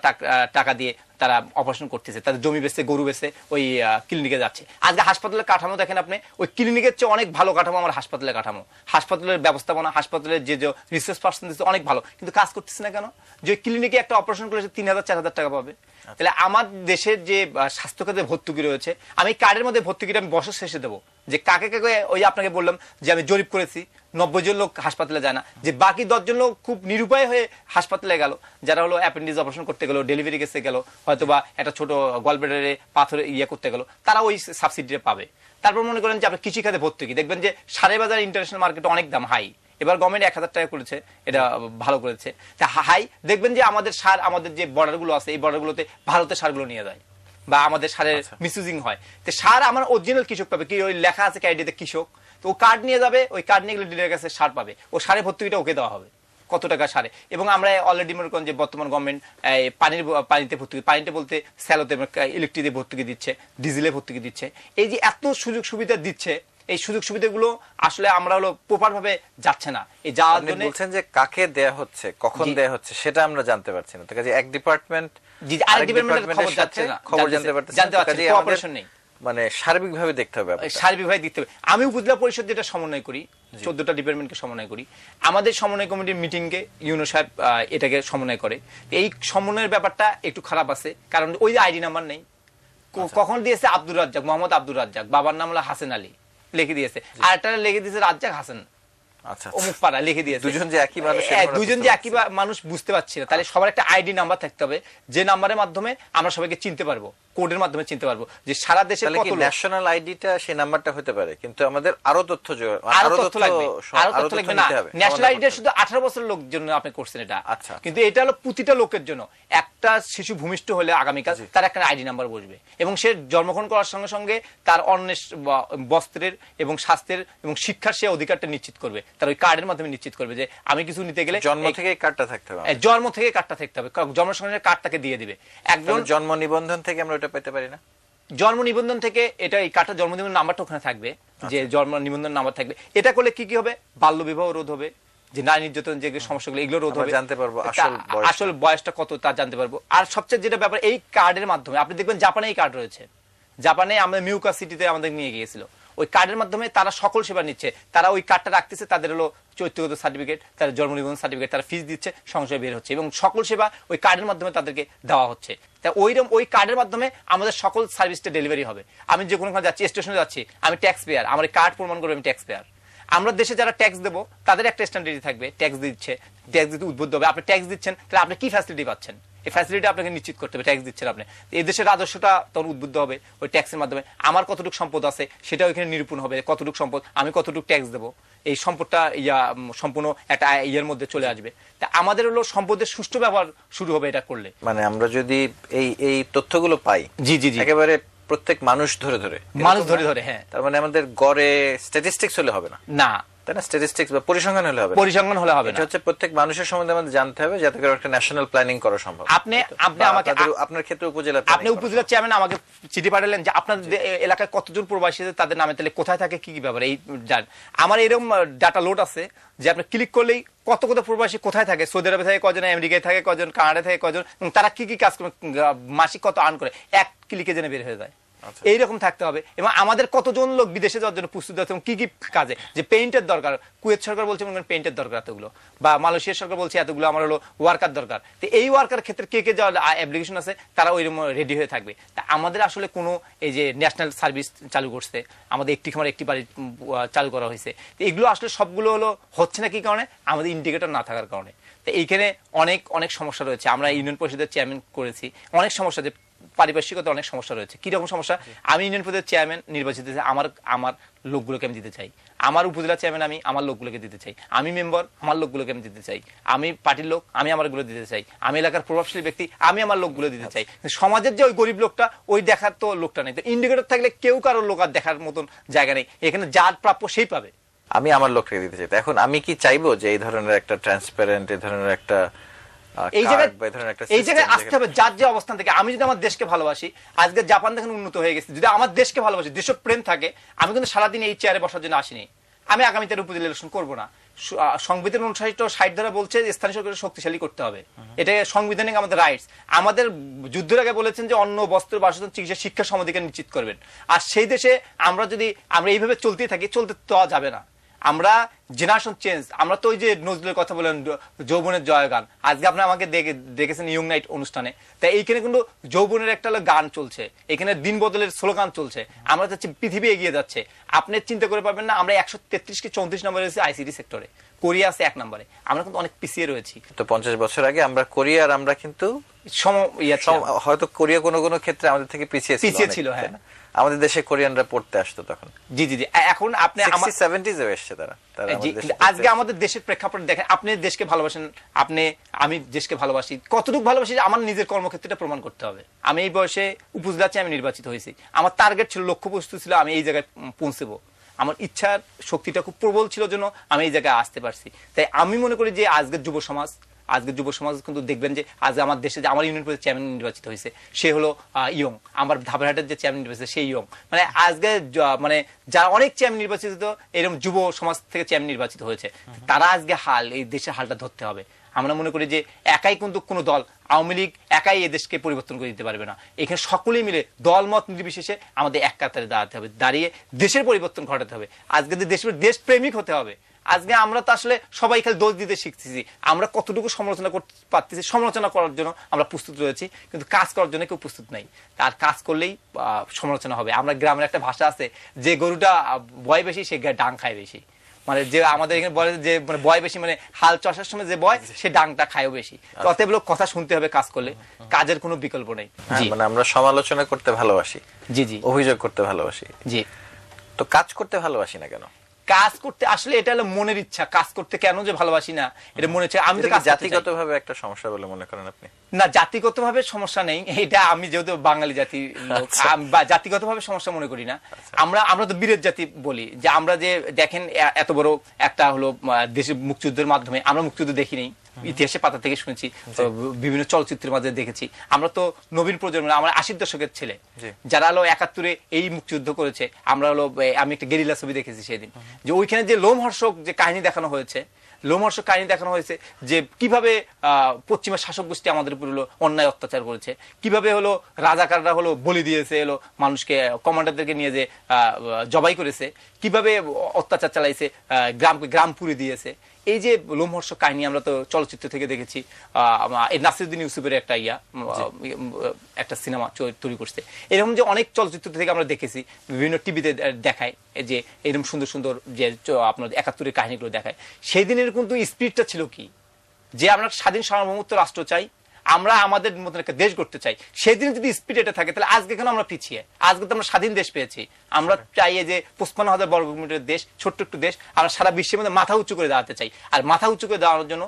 টাকা দিয়ে তারা অপারেশন করতেছে, তাদের জমি বেচে, গরু বেচে ওই ক্লিনিকে যাচ্ছে। আজকে হাসপাতালের কাঠামো দেখেন আপনি, ওই ক্লিনিকের চেয়ে অনেক ভালো কাঠামো আমার হাসপাতালের কাঠামো। হাসপাতালের ব্যবস্থাপনা, হাসপাতালের যে রিসার্চ পার্সন দিচ্ছে অনেক ভালো, কিন্তু কাজ করতেছে না কেন? যে ক্লিনিকে একটা অপারেশন করে 3,000-4,000 টাকা পাবে। তাহলে আমার দেশের যে স্বাস্থ্য খাতে ভর্তুকি রয়েছে, আমি কার্ডের মধ্যে ভর্তুকিটা আমি বছর শেষে দেবো, যে কাকে কাকে, ওই আপনাকে বললাম যে আমি জরিপ করেছি 90 জন লোক হাসপাতালে যায় না, যে বাকি 10 জন লোক খুব নিরুপায় হয়ে হাসপাতালে গেল, যারা হলো অ্যাপেন্ডিক্স অপারেশন করতে গেল, ডেলিভারি কেসে গেল, হয়তোবা একটা ছোট গলব্লাডারে পাথরে করতে গেল, তারা ওই সাবসিডিটা পাবে। তারপর মনে করেন যে আপনার কৃষি খাতে ভর্তুকি, দেখবেন যে সারে বাজার ইন্টারন্যাশনাল মার্কেটে অনেক দাম হাই, এবার গভর্নমেন্ট 1,000 টাকা করেছে, এটা ভালো করেছে। তা হাই দেখবেন যে আমাদের সার, আমাদের যে বর্ডার গুলো আছে, এই বর্ডার গুলোতে ভারতের সারগুলো নিয়ে যায়, বা আমাদের সারের মিসইউজিং হয়। তো সার আমার অরিজিনাল কৃষক পাবে, কি ওই লেখা আছে ক্যাডিতে কৃষক, তো ও কার্ড নিয়ে যাবে, ওই কার্ড নিয়ে গেলে ডিলারের কাছে সার পাবে, ও সারে ভর্তুকিটা ওকে দেওয়া হবে কত টাকা সারে। এবং আমরা অলরেডি মনে করেন যে বর্তমান গভর্নমেন্ট পানিতে ভর্তুকি, পানিতে বলতে স্যালোতে ইলেকট্রিকে ভর্তুকি দিচ্ছে, ডিজেলে ভর্তুকি দিচ্ছে। এই যে এত সুযোগ সুবিধা দিচ্ছে, এই সুযোগ সুবিধাগুলো আসলে আমরা হলো প্রপার ভাবে যাচ্ছে না। এই যাওয়ার জন্য বলছেন যে কাকে দেয়া হচ্ছে, কখন দেয়া হচ্ছে, সেটা আমরা জানতে পারছি না। তো কাজে এক ডিপার্টমেন্ট আরেক ডিপার্টমেন্টের খবর যাচ্ছে না, খবর জানতে পারতেছি, কোঅপারেশন নেই। মানে সার্বিকভাবে দেখতে হবে, সার্বিকভাবে দেখতে হবে। আমি উপজেলা পরিষদ যেটা সমন্বয় করি, 14টা ডিপার্টমেন্টকে সমন্বয় করি, আমাদের সমন্বয় কমিটির মিটিংকে ইউনো সাহেব এটাকে সমন্বয় করে। এই সমন্বয়ের ব্যাপারটা একটু খারাপ আছে, কারণ ওই আইডি নাম্বার নেই। কখন দিয়েছে আব্দুর রাজ্জাক, মোহাম্মদ আব্দুর রাজ্জাক, বাবার নাম হলো হাসান আলী, লিখে দিয়েছে। আর একটা লিখে দিয়েছে রাজ্জাক হাসান, অমুক পাড়া লিখে দিয়েছে। দুজন যে একই মানুষ বুঝতে পারছি না। তাহলে সবার একটা আইডি নাম্বার থাকতে হবে, যে নাম্বারের মাধ্যমে আমরা সবাইকে চিনতে পারবো, কোডের মাধ্যমে চিনতে পারবো যে সারা দেশে কত লোক। ন্যাশনাল আইডিটা সেই নাম্বারটা হতে পারে, কিন্তু আমাদের আরো তথ্য লাগবে। না, ন্যাশনাল আইডিটা শুধু 18 বছরের লোকের জন্য আপনি করছেন এটা, কিন্তু এটা হলো প্রতিটা লোকের জন্য। একটা শিশু ভূমিষ্ঠ হলে আগামীকাল তার একটা আইডি নাম্বার বসবে, এবং সে জন্মগ্রহণ করার সঙ্গে সঙ্গে তার অন্যের বস্ত্রের এবং স্বাস্থ্যের এবং শিক্ষার সে অধিকারটা নিশ্চিত করবে, তার ওই কার্ডের মাধ্যমে নিশ্চিত করবে যে আমি কিছু নিতে গেলে জন্ম থেকে কার্ডটা থাকতে হবে। জন্ম থেকে কার্ডটা থাকতে হবে, জন্ম সঙ্গে কার্ড তাকে দিয়ে দিবে। একজন জন্ম নিবন্ধন থেকে আমরা ওটা পেতে পারি না? জন্ম নিবন্ধন থেকে এটা, এই কার্ডটা জন্ম নিবন্ধন নাম্বারটা ওখানে থাকবে, যে জন্ম নিবন্ধন নাম্বার থাকবে। এটা করলে কি কি হবে? বাল্য বিবাহ রোধ হবে, যে নারী নির্যাতন যে সমস্যাগুলো এগুলো রোধ হবে, জানতে পারবো আসল বয়সটা কত তা জানতে পারবো। আর সবচেয়ে যেটা ব্যাপার, এই কার্ডের মাধ্যমে আপনি দেখবেন জাপানে এই কার্ড রয়েছে। জাপানে আমাদের মিউকা সিটিতে আমাদের নিয়ে গিয়েছিল, ওই কার্ডের মাধ্যমে তারা সকল সেবা নিচ্ছে। তারা ওই কার্ডটা রাখতেছে, তাদের হলো চৈত্যগত সার্টিফিকেট, তাদের জন্ম নিবন্ধন সার্টিফিকেট, তারা ফিস দিচ্ছে, সংশয় বের হচ্ছে, এবং সকল সেবা ওই কার্ডের মাধ্যমে তাদেরকে দেওয়া হচ্ছে। তা ওই কার্ডের মাধ্যমে আমাদের সকল সার্ভিসটা ডেলিভারি হবে। আমি যে কোনো যাচ্ছি, স্টেশনে যাচ্ছি, আমি ট্যাক্স পেয়ার, আমার এই কার্ড প্রমাণ করবে আমি ট্যাক্স পেয়ার। আমরা দেশে যারা ট্যাক্স দেবো তাদের একটা স্ট্যান্ডার্ড থাকবে, ট্যাক্স দিচ্ছে, ট্যাক্স দিতে উদ্বুদ্ধ হবে। আপনি ট্যাক্স দিচ্ছেন, তাহলে আপনি কি ফ্যাসিলিটি পাচ্ছেন, এই ফ্যাসিলিটি আপনাকে নিশ্চিত করতে হবে। ট্যাক্স দিচ্ছেন আপনি, এই দেশের রাজস্বটা তখন উদ্বুদ্ধ হবে ওই ট্যাক্সের মাধ্যমে। আমার কতটুকু সম্পদ আছে সেটা ওইখানে নিরূপণ হবে, কতটুকু সম্পদ, আমি কতটুকু ট্যাক্স দেবো, এই সম্পদটা সম্পূর্ণ একটা ইয়ের মধ্যে চলে আসবে। তা আমাদের হলো সম্পদের সুষ্ঠু ব্যবহার শুরু হবে এটা করলে। মানে আমরা যদি এই তথ্যগুলো পাই, জি জি জি, একেবারে প্রত্যেক মানুষ ধরে ধরে, হ্যাঁ, তার মানে আমাদের গড়ে স্ট্যাটিস্টিক্স হলে হবে না, না তাই না? স্ট্যাটিস্টিক্স বা পরিসংখ্যান হলে হবে, পরিসংখ্যান হলে হবে না। এটা হচ্ছে প্রত্যেক মানুষের সম্বন্ধে আমাদের জানতে হবে, যাতে করে একটা ন্যাশনাল প্ল্যানিং করা সম্ভব। আপনি আমাকে, আপনার ক্ষেত্রে আপনি উপজেলা চেয়ারম্যান আমাকে চিঠি পাঠালেন যে আপনাদের এলাকায় কতজন প্রবাসী আছে, তাদের নামে তাহলে কোথায় থাকে, কি কি ব্যাপার, এই জান। আমার এরকম ডাটা লোড আছে যে আপনি ক্লিক করলেই কত কত প্রবাসী কোথায় থাকে, সৌদি আরবে থাকে কজন, আমেরিকায় থাকে কজন, কানাডায় থাকে কজন, এবং তারা কি কি কাজ করে, মাসিক কত আর্ন করে, এক ক্লিকে জেনে বের হয়ে যায়। এইরকম থাকতে হবে। এবং আমাদের কতজন লোক বিদেশে যাওয়ার জন্য প্রস্তুত আছে এবং কি কি কাজে, যে পেইন্টের দরকার, কুয়েত সরকার বলছে পেইন্টের দরকার এতগুলো, বা মালয়েশিয়া সরকার বলছে এতগুলো আমার হলো ওয়ার্কার দরকার। তো এই ওয়ার্কার ক্ষেত্রে কে কে যাওয়ার অ্যাপ্লিকেশন আছে, তারা ওইরকম রেডি হয়ে থাকবে। তা আমাদের আসলে কোনো এই যে ন্যাশনাল সার্ভিস চালু করছে, আমাদের একটি খামার একটি বাড়ি চালু করা হয়েছে, তো এগুলো আসলে সবগুলো হলো হচ্ছে না কি কারণে, আমাদের ইন্ডিকেটর না থাকার কারণে। তো এইখানে অনেক অনেক সমস্যা রয়েছে। আমরা ইউনিয়ন পরিষদের চেয়ারম্যান করেছি, অনেক সমস্যা, যে পারিপার্শ্বিকতা অনেক সমস্যা রয়েছে। কিরকম সমস্যা? আমি ইউনিয়ন পরিষদের চেয়ারম্যান নির্বাচিত, আমার লোকগুলোকে আমি দিতে চাই। আমার উপজেলা চেয়ারম্যান আমি আমার লোকগুলোকে দিতে চাই। আমি মেম্বার, আমার লোকগুলোকে আমি দিতে চাই। আমি পার্টির লোক, আমি আমারগুলো দিতে চাই। আমি এলাকার প্রভাবশালী ব্যক্তি, আমি আমার লোকগুলো দিতে চাই। সমাজের যে ওই গরিব লোকটা, ওই দেখার তো লোকটা নেই। তো ইন্ডিকেটর থাকলে কেউ কারোর লোক আর দেখার মতন জায়গা নেই, এখানে যার প্রাপ্য সেই পাবে। আমি আমার লোককে দিতে চাই। এখন আমি কি চাইবো যে এই ধরনের একটা ট্রান্সপারেন্ট, এই ধরনের একটা এই জায়গায় আসতে হবে যার যে অবস্থান থেকে। আমি যদি আমার দেশকে ভালোবাসি, আজকে জাপান দেখেন উন্নত হয়ে গেছে, যদি আমার দেশকে ভালোবাসি, দেশপ্রেম থাকে, আমি কিন্তু সারাদিন এই চেয়ারে বসার জন্য আসিনি। আমি আগামীতে উপজেলা ইলেকশন করবো না। সংবিধান অনুসারে 60 ধারা বলছে স্থানীয় সরকারকে শক্তিশালী করতে হবে, এটা সাংবিধানিক আমাদের রাইটস। আমাদের যুদ্ধের আগে বলেছেন যে অন্ন, বস্ত্র, বাসস্থান, চিকিৎসা, শিক্ষা সমাধিকার নিশ্চিত করবেন। আর সেই দেশে আমরা যদি এইভাবে চলতেই থাকি, চলতে তো যাবে না। আমরা জেনারেশন চেঞ্জ, আমরা তো ওই যে নজরুলের কথা বলেন যৌবনের জয়গান, আজকে আপনি আমাকে দেখেছেন ইয়ং নাইট অনুষ্ঠানে, তাই এইখানে কিন্তু যৌবনের একটা গান চলছে, এখানে দিন বদলের স্লোগান চলছে। আমরা চাচ্ছি পৃথিবী এগিয়ে যাচ্ছে। আপনি চিন্তা করে পাবেন না, আমরা 133 কি 34 নম্বরে রয়েছে আইসিটি সেক্টরে, কোরিয়া আছে 1 নম্বরে, আমরা কিন্তু অনেক পিছিয়ে রয়েছি। তো 50 বছর আগে আমরা কোরিয়া, আর আমরা কিন্তু হয়তো কোরিয়া কোনো কোনো ক্ষেত্রে আমাদের থেকে পিছিয়ে ছিল। হ্যাঁ, আমাদের দেশে কোরিয়ানরা পড়তে আসতো তখন। জি জি জি। এখন আপনি 70s এসেছে তারা। আজকে আমাদের দেশের প্রেক্ষাপট দেখেন, আপনি দেশকে ভালোবাসেন, আমি দেশকে ভালোবাসি, কতটুকু ভালোবাসি আমার নিজের কর্মক্ষেত্রটা প্রমাণ করতে হবে। আমি এই বয়সে উপজেলা চেয়ারম্যান নির্বাচিত হয়েছি, আমার টার্গেট ছিল, লক্ষ্যবস্তু ছিল আমি এই জায়গায় পৌঁছবো। আমার ইচ্ছার শক্তিটা খুব প্রবল ছিল জন্য আমি এই জায়গায় আসতে পারছি। তাই আমি মনে করি যে আজকের যুব সমাজ কিন্তু দেখবেন যে আজ আমার দেশে যে আমার ইউনিয়ন পরিষদের চেয়ারম্যান নির্বাচিত হয়েছে, সে হলো ইয়ং। আমার ধাবারহাটের যে চেয়ারম্যান নির্বাচিত, সেই ইয়ং। মানে আজকে যারা অনেক চেয়ারম্যান নির্বাচিত, এরকম যুব সমাজ থেকে চেয়ারম্যান নির্বাচিত হয়েছে, তারা আজকে এই দেশের হালটা ধরতে হবে। আমরা মনে করি যে একাই কিন্তু কোনো দল আওয়ামী লীগ একাই এই দেশকে পরিবর্তন করে দিতে পারবে না, এখানে সকলেই মিলে দলমত নির্বিশেষে আমাদের এক কাতারে দাঁড়াতে হবে, দাঁড়িয়ে দেশের পরিবর্তন ঘটাতে হবে। আজকে দেশপ্রেমিক হতে হবে। আজকে আমরা তো আসলে সবাই খালি দোষ দিতে শিখতেছি, আমরা কতটুকু সমালোচনা করতে পারতেছি, সমালোচনা করার জন্য আমরা প্রস্তুত রয়েছি, কিন্তু কাজ করার জন্য কেউ প্রস্তুত নাই। তার কাজ করলেই সমালোচনা হবে। আমরা গ্রামের একটা ভাষা আছে, যে গরুটা বয় বেশি সে ডাং খায় বেশি, মানে যে আমাদের এখানে বলে যে মানে বয় বেশি, মানে হাল চষার সময় যে বয় সে ডাংটা খায়ও বেশি। তো অতএব লোক কথা শুনতে হবে, কাজ করলে কাজের কোনো বিকল্প নেই। মানে আমরা সমালোচনা করতে ভালোবাসি, জি জি, অভিযোগ করতে ভালোবাসি, জি, তো কাজ করতে ভালোবাসি না কেন? কাজ করতে আসলে এটা হলো মনের ইচ্ছা, কাজ করতে কেন যে ভালোবাসি না এটা মনে হচ্ছে। আমি তো জাতিগতভাবে একটা সমস্যা বলে মনে করেন আপনি? না, জাতিগতভাবে সমস্যা নেই, এটা আমি যেহেতু বাঙালি জাতি লোক, জাতিগতভাবে সমস্যা মনে করি না। আমরা তো বীরের জাতি বলি, যে আমরা যে দেখেন এত বড় একটা হলো দেশের মুক্তিযুদ্ধের মাধ্যমে, আমরা মুক্তিযুদ্ধ দেখি নেই, ইতিহাসে পাতা থেকে শুনেছি, বিভিন্ন চলচ্চিত্রের মাঝে দেখেছি। আমরা তো নবীন প্রজন্ম, আমরা 80 দশকের ছেলে, যারা হলো 71-এ এই মুক্তিযুদ্ধ করেছে। আমরা হলো, আমি একটা গেরিলা ছবি দেখেছি সেদিন, যে ওইখানে যে লোমহর্ষক যে কাহিনী দেখানো হয়েছে, লোমহর্ষক কাহিনী দেখানো হয়েছে, যে কিভাবে পশ্চিমা শাসক গোষ্ঠী আমাদের উপর হলো অন্যায় অত্যাচার করেছে, কিভাবে হলো রাজাকাররা হলো বলি দিয়েছে, হলো মানুষকে, কমান্ডারদেরকে নিয়ে যে জবাই করেছে, কিভাবে অত্যাচার চালাইছে, গ্রাম পুড়ে দিয়েছে। এই যে লোমহর্ষক কাহিনী আমরা তো চলচ্চিত্র থেকে দেখেছি। নাসিরুদ্দিন ইউসুফের একটা সিনেমা তৈরি করছে। এরকম যে অনেক চলচ্চিত্র থেকে আমরা দেখেছি, বিভিন্ন টিভিতে দেখায়, যে এরকম সুন্দর সুন্দর যে আপনার 71-এর কাহিনীগুলো দেখায়। সেই দিনের কিন্তু স্পিরিটটা ছিল কি, যে আমরা স্বাধীন সার্বভৌমত্ব রাষ্ট্র চাই, আমরা আমাদের মতন একটা দেশ গড়তে চাই। সেদিন যদি স্পিরিট এটা থাকে, তাহলে আজকে কেন আমরা পিছিয়ে? আজকে তো আমরা স্বাধীন দেশ পেয়েছি। আমরা চাই যে 55,000 বর্গ কিলোমিটার দেশ, ছোট্ট একটু দেশ, আমরা সারা বিশ্বের মধ্যে মাথা উঁচু করে দাঁড়াতে চাই। আর মাথা উঁচু করে দাঁড়ানোর জন্য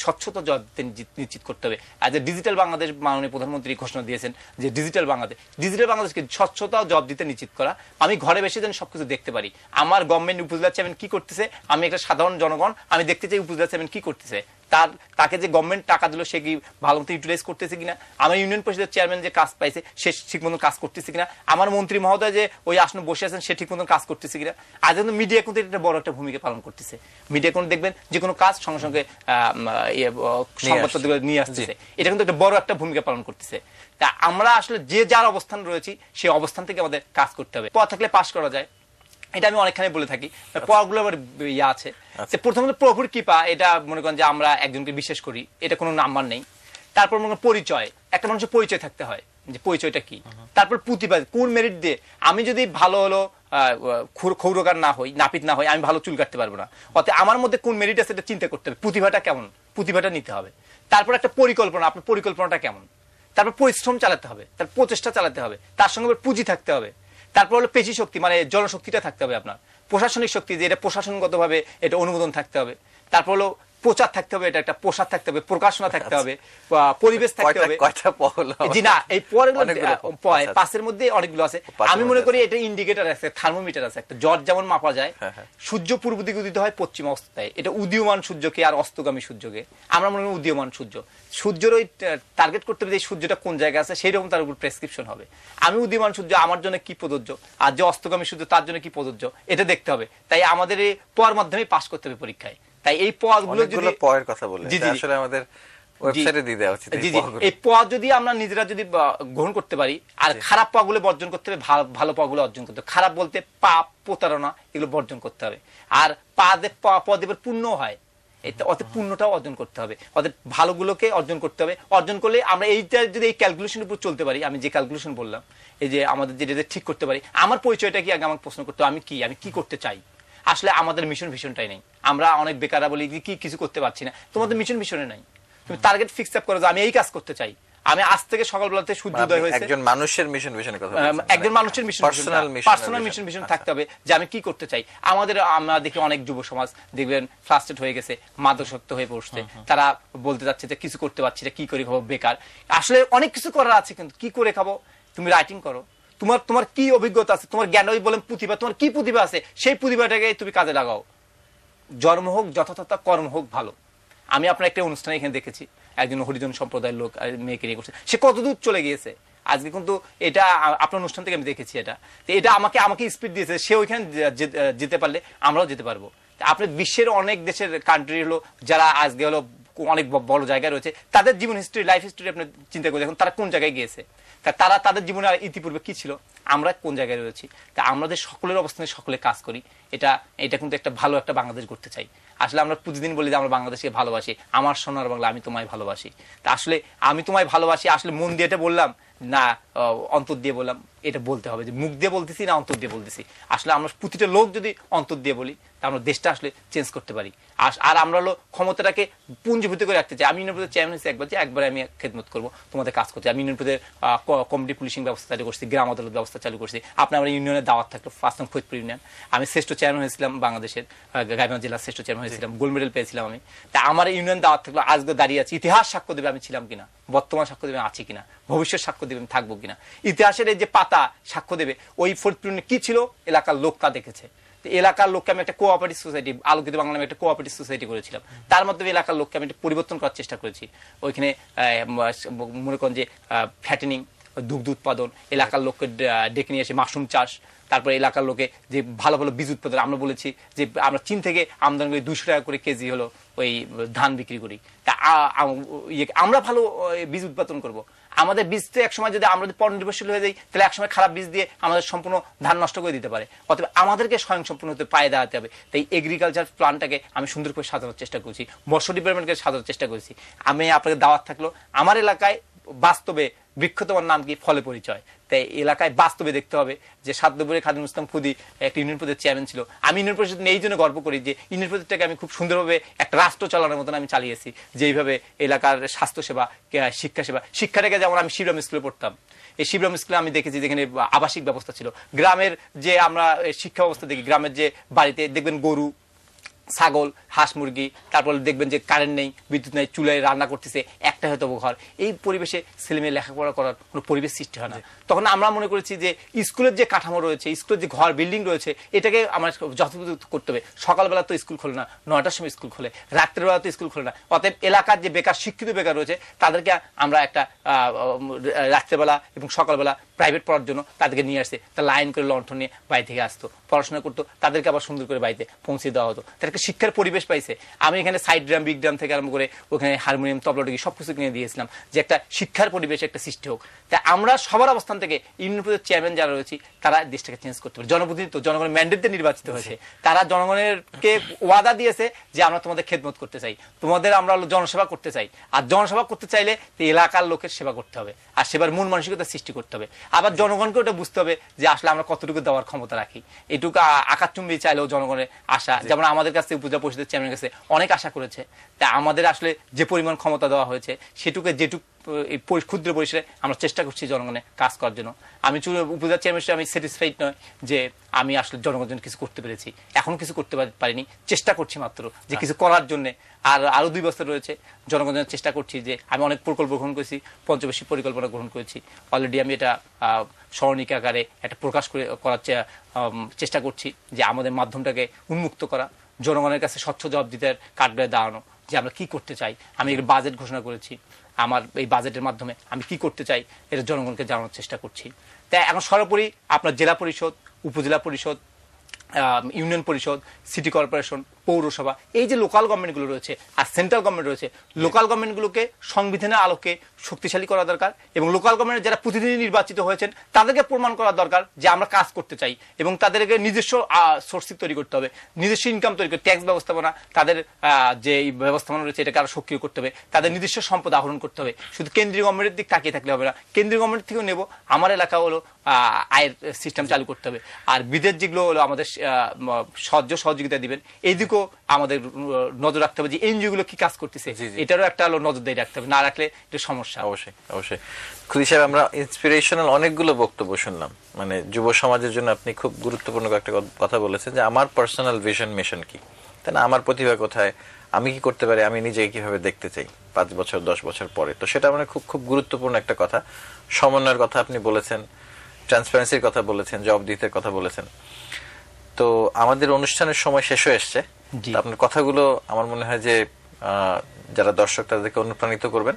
স্বচ্ছতা নিশ্চিত করতে হবে। আর যে ডিজিটাল বাংলাদেশ মাননীয় প্রধানমন্ত্রী ঘোষণা দিয়েছেন, যে ডিজিটাল বাংলাদেশকে স্বচ্ছতা জবাব দিতে নিশ্চিত করা। আমি ঘরে বসে যেন সবকিছু দেখতে পারি, আমার গভর্নমেন্ট উপজেলা চেয়ারম্যান কি করতেছে, আমি একটা সাধারণ জনগণ, আমি দেখতে চাই উপজেলা চেয়ারম্যান কি করতেছে, তাকে যে গভর্নমেন্ট টাকা দিল সে কি ভালো মতো ইউটিলাইজ করতেছে কিনা, আমার ইউনিয়ন পরিষদের চেয়ারম্যান যে কাজ পাইছে সে ঠিক মতো কাজ করতেছে কিনা, আমার মন্ত্রী মহোদয় যে ওই আসনে বসে আছেন সে ঠিক মতো কাজ করতেছে কিনা। আজ কিন্তু মিডিয়া কিন্তু এটা বড় একটা ভূমিকা পালন করতেছে। মিডিয়া কিন্তু দেখবেন যে কোনো কাজ সঙ্গে সঙ্গে সংবাদপত্রগুলো নিয়ে আসতেছে, এটা কিন্তু একটা বড় একটা ভূমিকা পালন করতেছে। তা আমরা আসলে যে যার অবস্থান রয়েছি সেই অবস্থান থেকে আমাদের কাজ করতে হবে। পড়া থাকলে পাশ করা যায়, এটা আমি অনেকখানি বলে থাকি। পড়াগুলো আবার ইয়ে আছে, প্রথমত প্রভুর কৃপা, এটা মনে করেন যে আমরা একজনকে বিশ্বাস করি, এটা কোনো নাম্বার নেই। তারপর মনে করেন পরিচয়, একটা মানুষের পরিচয় থাকতে হয়, যে পরিচয়টা কি। তারপর প্রতিভা, কোন মেরিট দিয়ে, আমি যদি ভালো হলো খৌরকার না হই, নাপিত না হই, আমি ভালো চুল কাটতে পারবো না। অতএব আমার মধ্যে কোন মেরিট আছে এটা চিন্তা করতে হবে, প্রতিভাটা কেমন, প্রতিভাটা নিতে হবে। তারপর একটা পরিকল্পনা, আপনার পরিকল্পনাটা কেমন। তারপর পরিশ্রম চালাতে হবে, তার প্রচেষ্টা চালাতে হবে, তার সঙ্গে পুঁজি থাকতে হবে। তারপর হলো পেশি শক্তি, মানে জনশক্তিটা থাকতে হবে আপনার, প্রশাসনিক শক্তি, যে এটা প্রশাসনগত ভাবে এটা অনুমোদন থাকতে হবে। তারপর হলো প্রচার থাকতে হবে, এটা একটা প্রসার থাকতে হবে, প্রকাশনা থাকতে হবে, পরিবেশ থাকতে হবে। জি না, এই পাঁচের মধ্যে অনেকগুলো আছে। আমি মনে করি এটা ইন্ডিকেটর আছে, থার্মোমিটার আছে একটা, জ্বর যেমন মাপা যায়, সূর্য পূর্ব দিকে উদিত হয়, পশ্চিমে অস্ত দেয়, এটা উদীয়মান সূর্যকে আর অস্তগামী সূর্যকে আমরা মনে করি উদীয়মান সূর্যের ওই টার্গেট করতে হবে যে সূর্যটা কোন জায়গায় আছে, সেই রকম তার উপর প্রেসক্রিপশন হবে। আমি উদীয়মান সূর্য আমার জন্য কি প্রযোজ্য, আর যে অস্তগামী সূর্য তার জন্য কি প্রযোজ্য, এটা দেখতে হবে। তাই আমাদের এই পড়ার মাধ্যমে পাস করতে হবে পরীক্ষায়। তাই এই পদগুলো যদি পয়ের কথা বলে, আসলে আমাদের ওয়েবসাইটে দিয়ে দেওয়া উচিত। এই পদ যদি আমরা নিজেরা যদি গ্রহণ করতে পারি, আর খারাপ পদগুলো বর্জন করতে হবে, ভালো পদগুলো অর্জন করতে হবে। খারাপ বলতে পাপ, প্রতারণা, এগুলো বর্জন করতে হবে। আর পদ এবার পূর্ণ হয়, অতএব পূর্ণটাও অর্জন করতে হবে, অতএব ভালোগুলোকে অর্জন করতে হবে। অর্জন করলে আমরা এইটা যদি এই ক্যালকুলেশনের উপর চলতে পারি, আমি যে ক্যালকুলেশন বললাম, এই যে আমাদের যেটা ঠিক করতে পারি, আমার পরিচয়টা কি আগে আমাকে প্রশ্ন করতে হবে, আমি কি করতে চাই। আসলে আমাদের মিশন ভিশনটাই নেই। আমরা অনেক বেকাররা বলি কি কিছু করতে পারছি না, তোমাদের মিশন ভিশনে নাই। তুমি টার্গেট ফিক্স আপ করো যে আমি এই কাজ করতে চাই, আমি আজ থেকে সকালবেলাতে সূর্যোদয় হয়েছে, একজন মানুষের মিশন ভিশনের কথা, একজন মানুষের মিশন, পার্সোনাল মিশন ভিশন থাকতে হবে, যে আমি কি করতে চাই। আমরা দেখি অনেক যুব সমাজ দেখবেন ফ্রাস্ট্রেট হয়ে গেছে, মাদকাসক্ত হয়ে পড়ছে, তারা বলতে যাচ্ছে যে কিছু করতে পারছি না, কি করে খাবো, বেকার। আসলে অনেক কিছু করার আছে, কিন্তু কি করে খাবো। তুমি রাইটিং করো, তোমার কি অভিজ্ঞতা আছে, তোমার জ্ঞান, ওই বলেন প্রতিভা, তোমার কি প্রতিভা আছে, সেই প্রতিভাটাকে তুমি কাজে লাগাও। জন্ম হোক যথাযথ, কর্ম হোক ভালো। আমি আপনার একটা অনুষ্ঠানে এখানে দেখেছি, একজন হরিজন সম্প্রদায়ের লোক মেয়েকে নিয়ে করছে, সে কতদূর চলে গিয়েছে আজকে। কিন্তু এটা আপনার অনুষ্ঠান থেকে আমি দেখেছি, এটা আমাকে স্পিড দিয়েছে, সে ওইখানে যেতে পারলে আমরাও যেতে পারবো। আপনি বিশ্বের অনেক দেশের কান্ট্রি হলো যারা আজকে হলো অনেক বড় জায়গায় রয়েছে, তাদের জীবন হিস্ট্রি, লাইফ হিস্ট্রি আপনি চিন্তা করে দেখুন তারা কোন জায়গায় গিয়েছে, তারা তাদের জীবনে ইতিপূর্বে কি ছিল, আমরা কোন জায়গায় রয়েছি। তা আমাদের সকলের অবস্থানে সকলে কাজ করি, এটা কিন্তু একটা ভালো একটা বাংলাদেশ করতে চাই। আসলে আমরা প্রতিদিন বলি যে আমরা বাংলাদেশকে ভালোবাসি, আমার সোনার বাংলা আমি তোমায় ভালোবাসি। তা আসলে আমি তোমায় ভালোবাসি আসলে মন দিয়ে এটা বললাম না অন্তর দিয়ে বললাম, এটা বলতে হবে যে মুখ দিয়ে বলতেছি না অন্তর দিয়ে বলতেছি। আসলে আমরা প্রতিটা লোক যদি অন্তর দিয়ে বলি তা আমরা দেশটা আসলে চেঞ্জ করতে পারি। আর আমরা হলো ক্ষমতাটাকে পুঞ্জীভূত করে রাখতে চাই। আমি ইউনিয়ন পরিষদের চেয়ারম্যান হয়েছি একবার, যে একবার আমি খেদমত করবো, তোমাদের কাজ করতে। আমি ইউনিয়ন পরিষদের কমিটি পুলিশিং ব্যবস্থা চালু করছি, গ্রাম আদালত ব্যবস্থা চালু করছি। আপনার আমার ইউনিয়নের দাওয়াত থাকলো, 5 নং ফরিদপুর ইউনিয়ন। আমি শ্রেষ্ঠ চেয়ারম্যান হয়েছিলাম বাংলাদেশের, গাইবান্ধা জেলার শ্রেষ্ঠ চেয়ারম্যান হয়েছিলাম, গোল্ড মেডেল পেয়েছিলাম আমি। তা আমার ইউনিয়ন দাওয়াত থাকলো, আজকে দাঁড়িয়ে আছি, ইতিহাস সাক্ষ্য দেবে আমি ছিলাম কিনা, বর্তমান সাক্ষ্য দেবে আছি কিনা, ভবিষ্যৎ সাক্ষ্য দেবে আমি থাকবো কিনা। ইতিহাসের এই যে পাতা সাক্ষ্য দেবে ওই ফরিদপুর কি ছিল, এলাকার লোক তা দেখেছে। এলাকার লোককে আমি একটা কোঅপারেটিভ সোসাইটি, আলোকিত বাংলা আমি একটা কোঅপারেটিভ সোসাইটি করেছিলাম, তার মাধ্যমে এলাকার লোককে আমি একটা পরিবর্তন করার চেষ্টা করেছি। ওইখানে মনে করেন যে ফ্যাটেনিং, দুগ্ধ উৎপাদন, এলাকার লোককে ডেকে নিয়ে এসে মাশরুম চাষ, তারপরে এলাকার লোকে যে ভালো ভালো বীজ উৎপাদন। আমরা বলেছি যে আমরা চীন থেকে আমদানি করি 200 টাকা করে কেজি হলো ওই ধান বিক্রি করি। তা আমরা ভালো বীজ উৎপাদন করব। আমাদের বীজ তো একসময় যদি আমরা পর নির্ভরশীল হয়ে যাই তাহলে একসময় খারাপ বীজ দিয়ে আমাদের সম্পূর্ণ ধান নষ্ট করে দিতে পারে। অথবা আমাদেরকে স্বয়ং সম্পূর্ণ হতে পায়ে দাঁড়াতে হবে। তাই এগ্রিকালচার প্ল্যানটাকে আমি সুন্দর করে সাজানোর চেষ্টা করছি, মৎস্য ডিপার্টমেন্টকে সাজানোর চেষ্টা করেছি। আমি আপনাকে দাওয়াত থাকলো, আমার এলাকায় বাস্তবে বৃক্ষ তোমার নাম কি, ফলে পরিচয়। তাই এলাকায় বাস্তবে দেখতে হবে যে সাদ্দপুরে খাদিম ইসলাম খুদি একটা ইউনিয়ন পরিষদের চেয়ারম্যান ছিল। আমি ইউনিয়ন পরিষদ এই জন্য গর্ব করি যে ইউনিয়ন পরিষদটাকে আমি খুব সুন্দরভাবে একটা রাষ্ট্র চালানোর মতন আমি চালিয়েছি। যেইভাবে এলাকার স্বাস্থ্যসেবা, শিক্ষা সেবা, শিক্ষাটাকে যেমন আমি শিবরাম স্কুলে পড়তাম, এই শিবরাম স্কুলে আমি দেখেছি যেখানে আবাসিক ব্যবস্থা ছিল। গ্রামের যে আমরা শিক্ষা ব্যবস্থা দেখি, গ্রামের যে বাড়িতে দেখবেন গরু, ছাগল, হাঁস, মুরগি, তারপর দেখবেন যে কারেন্ট নেই, বিদ্যুৎ নেই, চুলায় রান্না করতেছে, একটা হয়তো ঘর। এই পরিবেশে ছেলেমেয়ে লেখাপড়া করার কোনো পরিবেশ সৃষ্টি হয় না। তখন আমরা মনে করেছি যে স্কুলের যে কাঠামো রয়েছে, স্কুলের যে ঘর বিল্ডিং রয়েছে, এটাকে আমার যথোপযুক্ত করতে হবে। সকালবেলা তো স্কুল খোলে না, 9টার সময় স্কুল খোলে, রাত্রেবেলা তো স্কুল খোলে না। অতএব এলাকার যে বেকার, শিক্ষিত বেকার রয়েছে তাদেরকে আমরা একটা রাত্রেবেলা এবং সকালবেলা প্রাইভেট পড়ার জন্য তাদেরকে নিয়ে আসছে। তা লাইন করে লণ্ঠন নিয়ে বাড়ি থেকে আসতো, পড়াশোনা করতো, তাদেরকে আবার সুন্দর করে বাড়িতে পৌঁছে দেওয়া হতো। তাদেরকে শিক্ষার পরিবেশ পাইছে। আমি এখানে সাইড ড্রাম, বিগ ড্রাম থেকে আরম্ভ করে ওখানে হারমোনিয়াম, তবলাটুকি সবকিছু কিনে দিয়েছিলাম যে একটা শিক্ষার পরিবেশ একটা সৃষ্টি হোক। তাই আমরা সবার অবস্থান থেকে ইউনিয়ন পরিষদের চেয়ারম্যান যারা রয়েছে তারা দেশটাকে চেঞ্জ করতে পারে। জনপ্রতিনিধি তো জনগণের ম্যান্ডেট দিয়ে নির্বাচিত হয়েছে, তারা জনগণেরকে ওয়াদা দিয়েছে যে আমরা তোমাদের খেদমত করতে চাই, তোমাদের আমরা জনসেবা করতে চাই। আর জনসেবা করতে চাইলে এলাকার লোকের সেবা করতে হবে, আর সেবার মূল মানসিকতা সৃষ্টি করতে হবে। আবার জনগণকে ওটা বুঝতে হবে যে আসলে আমরা কতটুকু দেওয়ার ক্ষমতা রাখি। এটুকু আকাশচুম্বী চাইলেও জনগণের আশা, যেমন আমাদের কাছে উপজেলা পরিষদের চেয়ারম্যানের কাছে অনেক আশা করেছে। তা আমাদের আসলে যে পরিমাণ ক্ষমতা দেওয়া হয়েছে সেটুকু যেটুকু ক্ষুদ্র পরিসরে আমরা চেষ্টা করছি জনগণের কাজ করার জন্য। আমি উপজেলা চেয়ারম্যান আমি স্যাটিসফাইড নয় যে আমি আসলে জনগণের জন্য কিছু করতে পেরেছি, এখনো কিছু করতে পারিনি, চেষ্টা করছি মাত্র যে কিছু করার জন্য। আর আরো 2 বছর রয়েছে, জনগণের চেষ্টা করছি যে আমি অনেক প্রকল্প গ্রহণ করেছি, পঞ্চবার্ষিক পরিকল্পনা গ্রহণ করেছি অলরেডি। আমি এটা স্মরণিকা আকারে একটা প্রকাশ করার চেষ্টা করছি যে আমাদের মাধ্যমটাকে উন্মুক্ত করা, জনগণের কাছে স্বচ্ছ জবাবদিহিতার কাঠগড়ায় দাঁড়ানো যে আমরা কি করতে চাই। আমি এর বাজেট ঘোষণা করেছি, আমার এই বাজেটের মাধ্যমে আমি কি করতে চাই এটা জনগণকে জানানোর চেষ্টা করছি। তাই এখন সর্বোপরি আপনার জেলা পরিষদ, উপজেলা পরিষদ, ইউনিয়ন পরিষদ, সিটি কর্পোরেশন, পৌরসভা, এই যে লোকাল গভর্নমেন্টগুলো রয়েছে আর সেন্ট্রাল গভর্নমেন্ট রয়েছে, লোকাল গভর্নমেন্টগুলোকে সংবিধানের আলোকে শক্তিশালী করা দরকার। এবং লোকাল গভর্নমেন্ট যারা প্রতিনিধি নির্বাচিত হয়েছেন তাদেরকে প্রমাণ করা দরকার যে আমরা কাজ করতে চাই, এবং তাদেরকে নিজস্ব সোর্স তৈরি করতে হবে, নিজস্ব ইনকাম তৈরি করতে, ট্যাক্স ব্যবস্থাপনা, তাদের যে ব্যবস্থাপনা রয়েছে এটাকে আরো সক্রিয় করতে হবে, তাদের নিজস্ব সম্পদ আহরণ করতে হবে। শুধু কেন্দ্রীয় গভর্নমেন্টের দিক তাকিয়ে থাকলে হবে না, কেন্দ্রীয় গভর্নমেন্ট থেকেও নেব। আমার এলাকা হলো আয়ের সিস্টেম চালু করতে হবে। আর বিদেশ যেগুলো হলো আমাদের সহযোগিতা দিবেন, এই দিকেও আমাদের নজর রাখতে হবে যে এনজিও গুলো কি কাজ করতেছে, এটারও একটা হলো নজরদারি রাখতে হবে, না রাখলে এটা সমস্যা। অবশ্যই অবশ্যই। খুদি সাহেব, আমরা ইন্সপিরেশনাল অনেকগুলো বক্তব্য শুনলাম। মানে যুব সমাজের জন্য আপনি খুব গুরুত্বপূর্ণ একটা কথা বলেছেন যে আমার পার্সোনাল ভিশন মিশন কি, তাই না, আমার প্রতিভা কোথায়, আমি কি করতে পারি, আমি নিজেকে কিভাবে দেখতে চাই 5 বছর 10 বছর পরে। তো সেটা মানে খুব খুব গুরুত্বপূর্ণ একটা কথা। সমন্বয়ের কথা আপনি বলেছেন, ট্রান্সপারেন্সির কথা বলেছেন, জবাবদিহিতার কথা বলেছেন। তো আমাদের অনুষ্ঠানের সময় শেষ হয়ে এসছে। আপনার কথাগুলো আমার মনে হয় যে যারা দর্শক তাদেরকে অনুপ্রাণিত করবেন।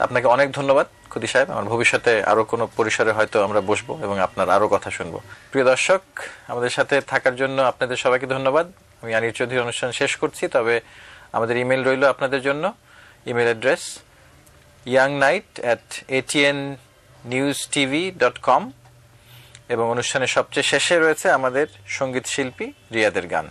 আপনাকে অনেক ধন্যবাদ খুদি সাহেব। আমার ভবিষ্যতে আরো কোনো পরিসরে হয়তো আমরা বসবো এবং আপনার আরো কথা শুনবো। প্রিয় দর্শক, আমাদের সাথে থাকার জন্য আপনাদের সবাইকে ধন্যবাদ। আমি আনির চৌধুরী অনুষ্ঠান শেষ করছি, তবে আমাদের ইমেল রইল আপনাদের জন্য ইমেল অ্যাড্রেস youngnight@atnnewstv.com এবং অনুষ্ঠানের সবচেয়ে শেষে রয়েছে আমাদের সঙ্গীত শিল্পী রিয়াদের গান।